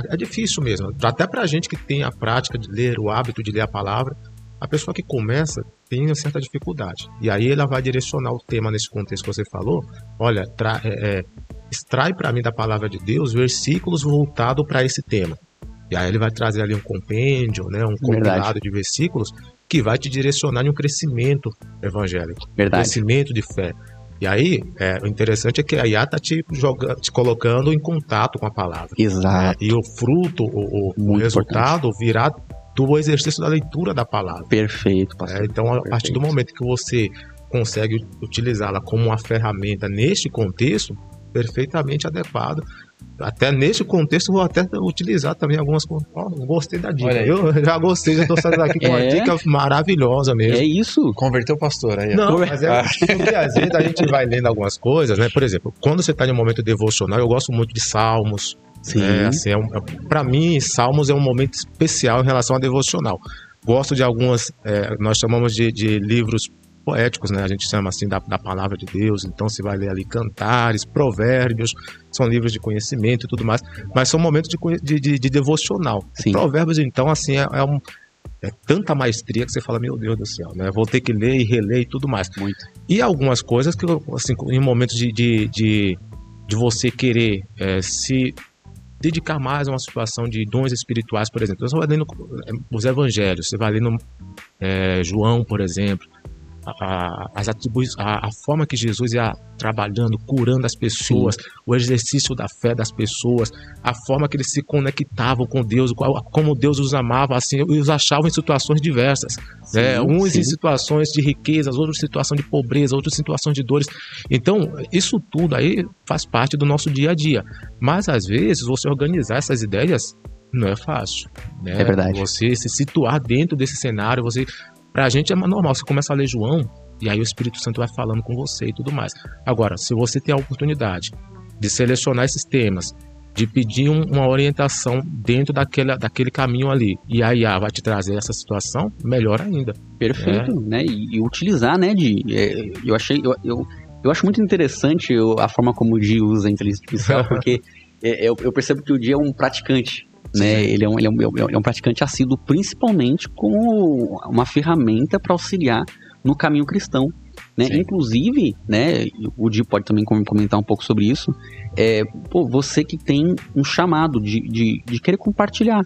é difícil mesmo. Até pra gente que tem a prática de ler, o hábito de ler a palavra, a pessoa que começa tem uma certa dificuldade. E aí ela vai direcionar o tema nesse contexto que você falou. Olha, extrai para mim da palavra de Deus versículos voltados para esse tema. E aí ele vai trazer ali um compêndio, né, um compilado de versículos que vai te direcionar em um crescimento evangélico. Verdade. Crescimento de fé. E aí, o interessante é que a IA está te colocando em contato com a palavra. Exato. E o fruto, o resultado virá do exercício da leitura da palavra. Perfeito, pastor. Então, a partir do momento que você consegue utilizá-la como uma ferramenta neste contexto, perfeitamente adequado. Até nesse contexto, vou até utilizar também algumas coisas. Gostei da dica. Eu já gostei, já estou saindo daqui com uma dica maravilhosa mesmo. É isso. Converteu o pastor aí. Não, mas porque às vezes a gente vai lendo algumas coisas, né? Por exemplo, quando você está em um momento devocional, eu gosto muito de Salmos. Sim. Assim, para mim, Salmos é um momento especial em relação a devocional. Gosto de algumas, nós chamamos de livros poéticos, né? A gente chama assim da palavra de Deus. Então você vai ler ali Cantares, Provérbios, são livros de conhecimento e tudo mais, mas são momentos de devocional. Provérbios, então, assim, é tanta maestria que você fala, meu Deus do céu, né? Vou ter que ler e reler e tudo mais. Muito. E algumas coisas que, assim, em momentos de você querer se dedicar mais a uma situação de dons espirituais, por exemplo. Você vai lendo os evangelhos, você vai lendo João, por exemplo. a forma que Jesus ia trabalhando, curando as pessoas, o exercício da fé das pessoas, a forma que eles se conectavam com Deus, como Deus os amava, assim, e os achavam em situações diversas, né? Uns em situações de riquezas, outros em situação de pobreza, outros em situações de dores. Então, isso tudo aí faz parte do nosso dia a dia. Mas, às vezes, você organizar essas ideias não é fácil, né? É verdade. Você se situar dentro desse cenário, pra gente é normal, você começa a ler João, e aí o Espírito Santo vai falando com você e tudo mais. Agora, se você tem a oportunidade de selecionar esses temas, de pedir uma orientação dentro daquele caminho ali, e a IA vai te trazer essa situação, melhor ainda. Perfeito, né? E utilizar, né, eu acho muito interessante a forma como o Di usa a inteligência artificial, porque eu percebo que o Di é um praticante, né? Ele é um praticante assíduo, principalmente como uma ferramenta para auxiliar no caminho cristão, né? Inclusive, né, o Di pode também comentar um pouco sobre isso, você que tem um chamado de querer compartilhar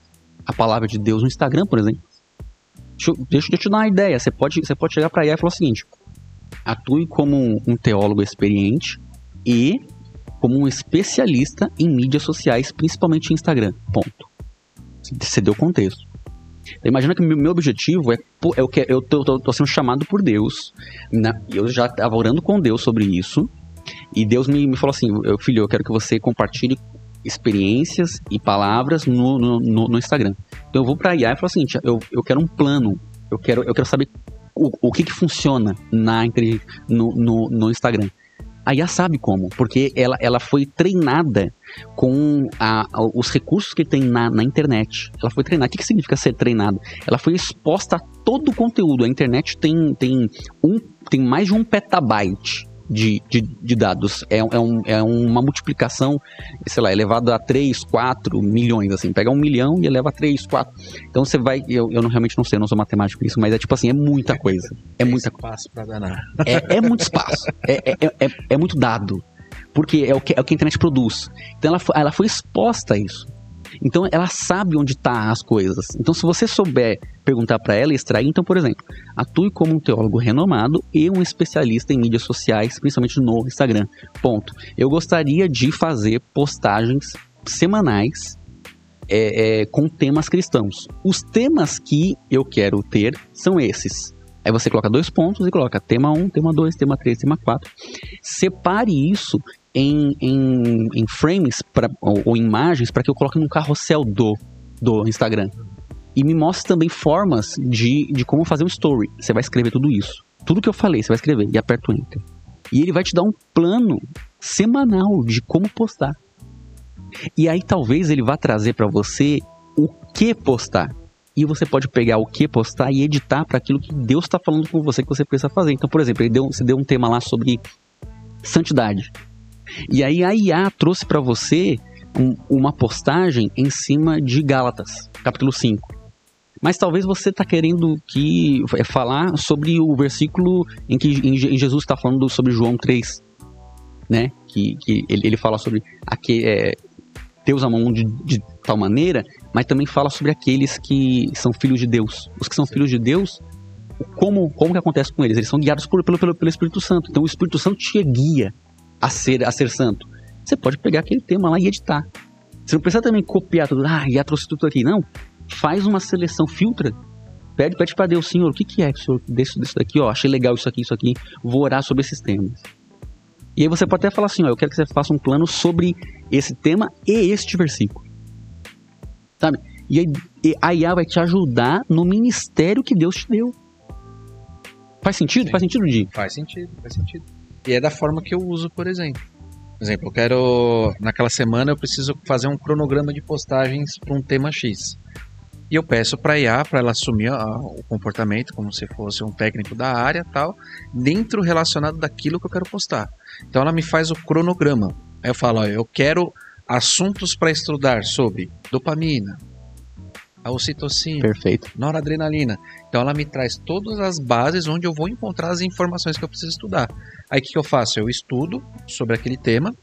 a palavra de Deus no Instagram, por exemplo. Deixa eu te dar uma ideia, você pode chegar para IA e falar o seguinte: atue como um teólogo experiente e como um especialista em mídias sociais, principalmente em Instagram, ponto. Você deu contexto. Imagina que meu objetivo eu tô sendo chamado por Deus, eu já estava orando com Deus sobre isso, e Deus me falou assim: filho, eu quero que você compartilhe experiências e palavras no Instagram. Então eu vou pra IA e falo o seguinte: eu quero um plano, eu quero saber o que funciona no Instagram. A IA sabe como, porque ela foi treinada com os recursos que tem na internet. Ela foi treinada. O que significa ser treinada? Ela foi exposta a todo o conteúdo. A internet tem mais de 1 petabyte de dados. É uma multiplicação, sei lá, elevado a 3, 4 milhões, assim. Pega 1 milhão e eleva a 3, 4. Então você vai... Eu realmente não sei, eu não sou matemático isso, mas é tipo assim, é muita coisa. É muita espaço pra danar. É muito espaço. É muito dado. Porque é o que a internet produz. Então ela foi exposta a isso. Então ela sabe onde tá as coisas. Então se você souber perguntar para ela e extrair, então, por exemplo, atue como um teólogo renomado e um especialista em mídias sociais, principalmente no Instagram. Ponto. Eu gostaria de fazer postagens semanais com temas cristãos. Os temas que eu quero ter são esses. Aí você coloca 2 pontos e coloca tema 1, tema 2, tema 3, tema 4. Separe isso em frames ou imagens para que eu coloque no carrossel do Instagram. E me mostre também formas de como fazer um story. Você vai escrever tudo isso. Tudo que eu falei, você vai escrever e aperta o Enter. E ele vai te dar um plano semanal de como postar. E aí talvez ele vá trazer para você o que postar. E você pode pegar o que postar e editar para aquilo que Deus está falando com você que você precisa fazer. Então, por exemplo, você deu um tema lá sobre santidade. E aí a IA trouxe para você uma postagem em cima de Gálatas, capítulo 5. Mas talvez você está querendo falar sobre o versículo em que Jesus está falando sobre João 3. Né? Que ele fala sobre Deus ama o mundo de tal maneira, mas também fala sobre aqueles que são filhos de Deus. Os que são filhos de Deus, como que acontece com eles? Eles são guiados pelo Espírito Santo. Então o Espírito Santo te guia a ser santo. Você pode pegar aquele tema lá e editar. Você não precisa também copiar tudo. Já trouxe tudo aqui. Não. Faz uma seleção, filtra. Pede para Deus: Senhor, o que é, Senhor, disso daqui? Achei legal isso aqui. Vou orar sobre esses temas. E aí você pode até falar assim: eu quero que você faça um plano sobre esse tema e este versículo. Sabe? E a IA vai te ajudar no ministério que Deus te deu. Faz sentido? Sim. Faz sentido, Di? Faz sentido. E é da forma que eu uso, por exemplo. Por exemplo, eu quero... Naquela semana eu preciso fazer um cronograma de postagens para um tema X. E eu peço para a IA, para ela assumir o comportamento como se fosse um técnico da área, tal, dentro relacionado daquilo que eu quero postar. Então ela me faz o cronograma. Aí eu falo: eu quero assuntos para estudar sobre dopamina, a ocitocina, perfeito, noradrenalina. Então ela me traz todas as bases onde eu vou encontrar as informações que eu preciso estudar. Aí o que eu faço? Eu estudo sobre aquele tema,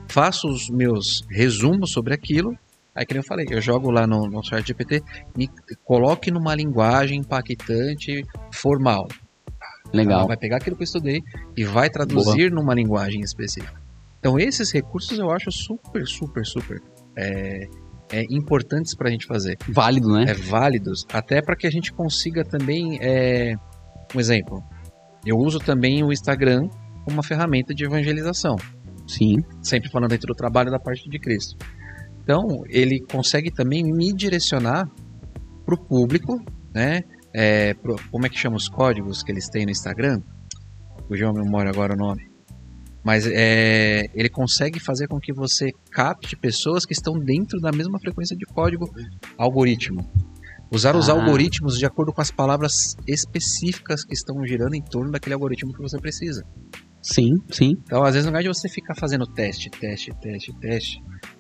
faço os meus resumos sobre aquilo. Aí, que nem eu falei, eu jogo lá no ChatGPT, me coloque numa linguagem impactante, formal. Legal. Ela vai pegar aquilo que eu estudei e vai traduzir numa linguagem específica. Então, esses recursos eu acho super, super, super importantes para a gente fazer. Válido, né? Válidos, até para que a gente consiga também, um exemplo, eu uso também o Instagram como uma ferramenta de evangelização. Sim. Sempre falando dentro do trabalho da parte de Cristo. Então, ele consegue também me direcionar para o público, né? Como é que chama os códigos que eles têm no Instagram? Fugiu a memória agora o nome. Mas ele consegue fazer com que você capte pessoas que estão dentro da mesma frequência de código algoritmo. Usar os algoritmos de acordo com as palavras específicas que estão girando em torno daquele algoritmo que você precisa. Sim, sim. Então, às vezes, não é de você ficar fazendo teste.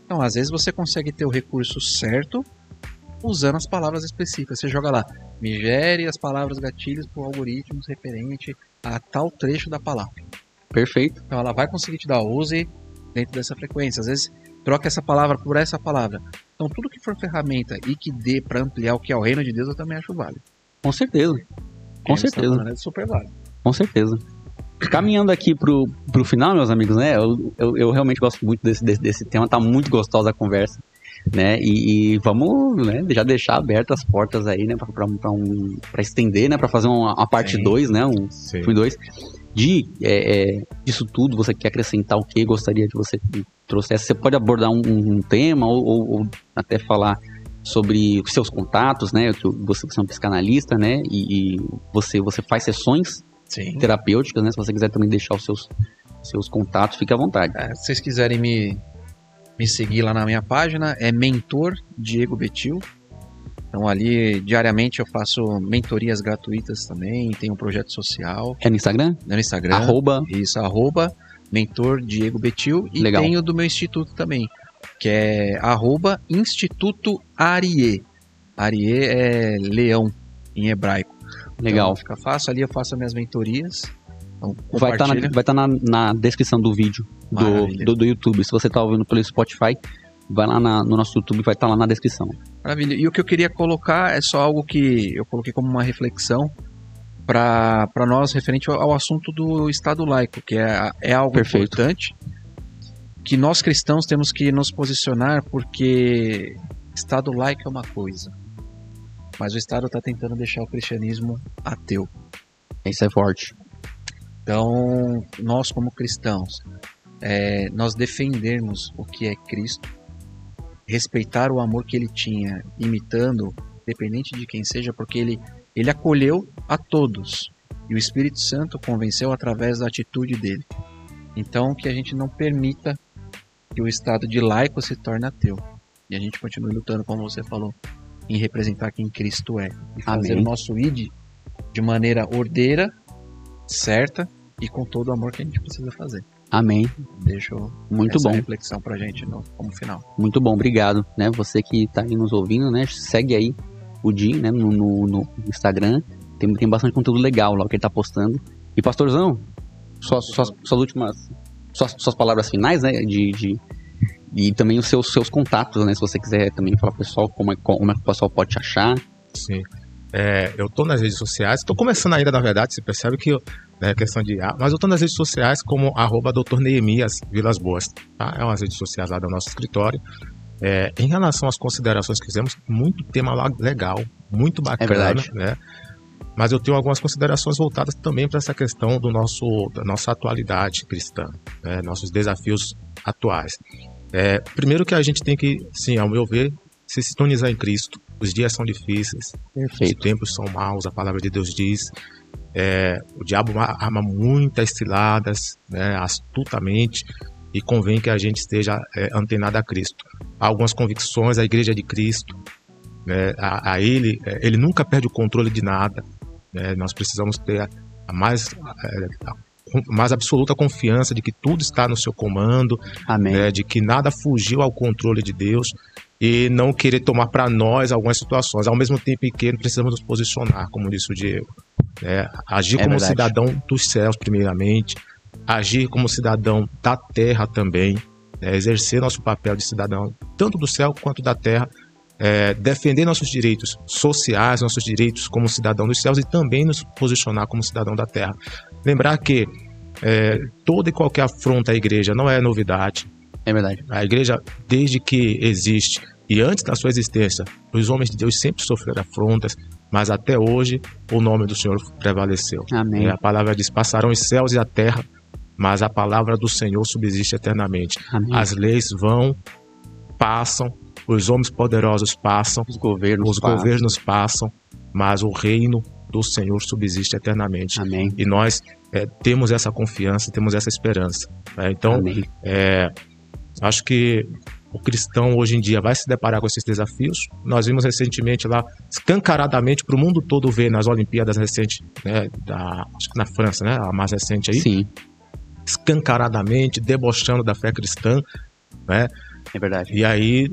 Então, às vezes, você consegue ter o recurso certo usando as palavras específicas. Você joga lá, me gere as palavras gatilhos por algoritmos referente a tal trecho da palavra. Perfeito. Então, ela vai conseguir te dar use dentro dessa frequência. Às vezes, troca essa palavra por essa palavra. Então, tudo que for ferramenta e que dê para ampliar o que é o reino de Deus, eu também acho válido. Com certeza. Com certeza. É super válido. Com certeza. Caminhando aqui pro final, meus amigos, né? Eu realmente gosto muito desse tema, tá muito gostosa a conversa, né? E vamos, né, já deixar abertas as portas aí, né? Pra estender, né? Pra fazer uma parte 2, né? Filme 2. Disso tudo, você quer acrescentar o que gostaria que você trouxesse? Você pode abordar um tema ou até falar sobre os seus contatos, né? Que você é um psicanalista, né? E você faz sessões terapêuticas, né? Se você quiser também deixar os seus contatos, fique à vontade. Se vocês quiserem me seguir lá na minha página, é Mentor Diego Betil. Então ali, diariamente, eu faço mentorias gratuitas também, tem um projeto social. É no Instagram? É no Instagram. @ Mentor Diego Betil. E Legal. tem o do meu instituto também, que é @Instituto Arie. Arie é leão em hebraico. Legal. Então, fica fácil, ali eu faço as minhas mentorias. Então, vai estar na descrição do vídeo do YouTube. Se você está ouvindo pelo Spotify, vai lá no nosso YouTube, vai estar lá na descrição. Maravilha. E o que eu queria colocar é só algo que eu coloquei como uma reflexão para nós referente ao assunto do Estado laico, que é algo Perfeito. importante, que nós cristãos temos que nos posicionar, porque Estado laico é uma coisa, mas o Estado está tentando deixar o cristianismo ateu. Isso é forte. Então, nós como cristãos, nós defendermos o que é Cristo, respeitar o amor que ele tinha, imitando, independente de quem seja, porque ele acolheu a todos, e o Espírito Santo convenceu através da atitude dele. Então, que a gente não permita que o estado de laico se torne ateu, e a gente continue lutando, como você falou, em representar quem Cristo é, e fazer o nosso ID de maneira ordeira, certa e com todo o amor que a gente precisa fazer. Amém. Deixo muito essa bom. reflexão pra gente como final. Muito bom, obrigado, né? Você que tá aí nos ouvindo, né? Segue aí o Di, né? No Instagram. Tem bastante conteúdo legal lá que ele tá postando. E pastorzão, suas últimas, suas palavras finais, né? E também os seus contatos, né? Se você quiser também falar pro pessoal como é que o pessoal pode te achar. Sim. Eu tô nas redes sociais, tô começando ainda, na verdade, você percebe que questão de mas eu tô nas redes sociais como @Dr. Neemias Vilas Boas, tá? É umas redes sociais lá do nosso escritório. Em relação às considerações que fizemos, muito tema lá legal, muito bacana, verdade. Né? Mas eu tenho algumas considerações voltadas também para essa questão da nossa atualidade cristã, né? Nossos desafios atuais. Primeiro que a gente tem que, sim, ao meu ver, se sintonizar em Cristo. Os dias são difíceis, Perfeito. Os tempos são maus, a palavra de Deus diz. O diabo arma muitas ciladas, né, astutamente, e convém que a gente esteja antenado a Cristo. Há algumas convicções, a igreja de Cristo, né, ele nunca perde o controle de nada, né, nós precisamos ter a mais absoluta confiança de que tudo está no seu comando, Amém. De que nada fugiu ao controle de Deus, e não querer tomar para nós algumas situações, ao mesmo tempo em que precisamos nos posicionar, como disse o Diego, agir como verdade. cidadão dos céus primeiramente, agir como cidadão da terra também, exercer nosso papel de cidadão tanto do céu quanto da terra, defender nossos direitos sociais, nossos direitos como cidadão dos céus e também nos posicionar como cidadão da terra. Lembrar que toda e qualquer afronta à igreja não é novidade. É verdade. A igreja, desde que existe e antes da sua existência, os homens de Deus sempre sofreram afrontas, mas até hoje o nome do Senhor prevaleceu. Amém. A palavra diz: passarão os céus e a terra, mas a palavra do Senhor subsiste eternamente. Amém. As leis vão, passam, os homens poderosos passam, Os governos passam, mas o reino do Senhor subsiste eternamente. Amém. E nós temos essa confiança, temos essa esperança. Então, Amém. Acho que o cristão hoje em dia vai se deparar com esses desafios. Nós vimos recentemente lá, escancaradamente, para o mundo todo ver nas Olimpíadas recentes, né, acho que na França, né, a mais recente aí. Sim. Escancaradamente, debochando da fé cristã, né? É verdade. E aí,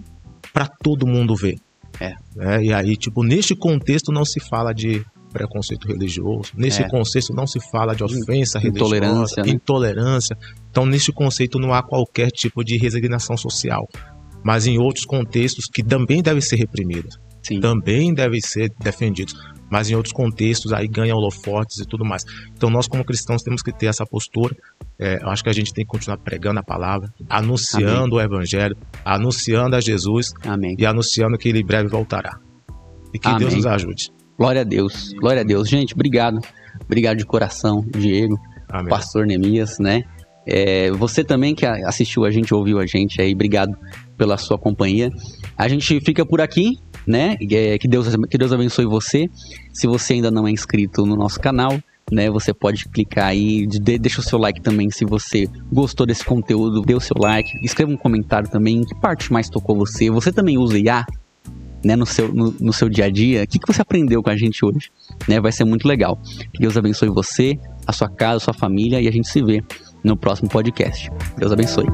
para todo mundo ver. É. E aí, tipo, neste contexto não se fala de preconceito religioso, nesse contexto não se fala de ofensa religiosa, intolerância. Então, nesse conceito não há qualquer tipo de resignação social. Mas em outros contextos que também devem ser reprimidos, Sim. também devem ser defendidos, mas em outros contextos aí ganham holofotes e tudo mais. Então, nós como cristãos temos que ter essa postura. Eu acho que a gente tem que continuar pregando a palavra, anunciando o evangelho, anunciando a Jesus. Amém. E anunciando que ele em breve voltará. E que Amém. Deus nos ajude. Glória a Deus. Glória a Deus. Gente, obrigado. Obrigado de coração, Diego, Amém. Pastor Neemias, né? Você também que assistiu a gente, ouviu a gente aí, obrigado pela sua companhia. A gente fica por aqui, né? Que Deus abençoe você. Se você ainda não é inscrito no nosso canal, né, você pode clicar aí, deixa o seu like também se você gostou desse conteúdo, dê o seu like, escreva um comentário também, que parte mais tocou você. Você também usa IA, né, no seu dia a dia? O que você aprendeu com a gente hoje? Né, vai ser muito legal. Que Deus abençoe você, a sua casa, a sua família, e a gente se vê no próximo podcast. Deus abençoe.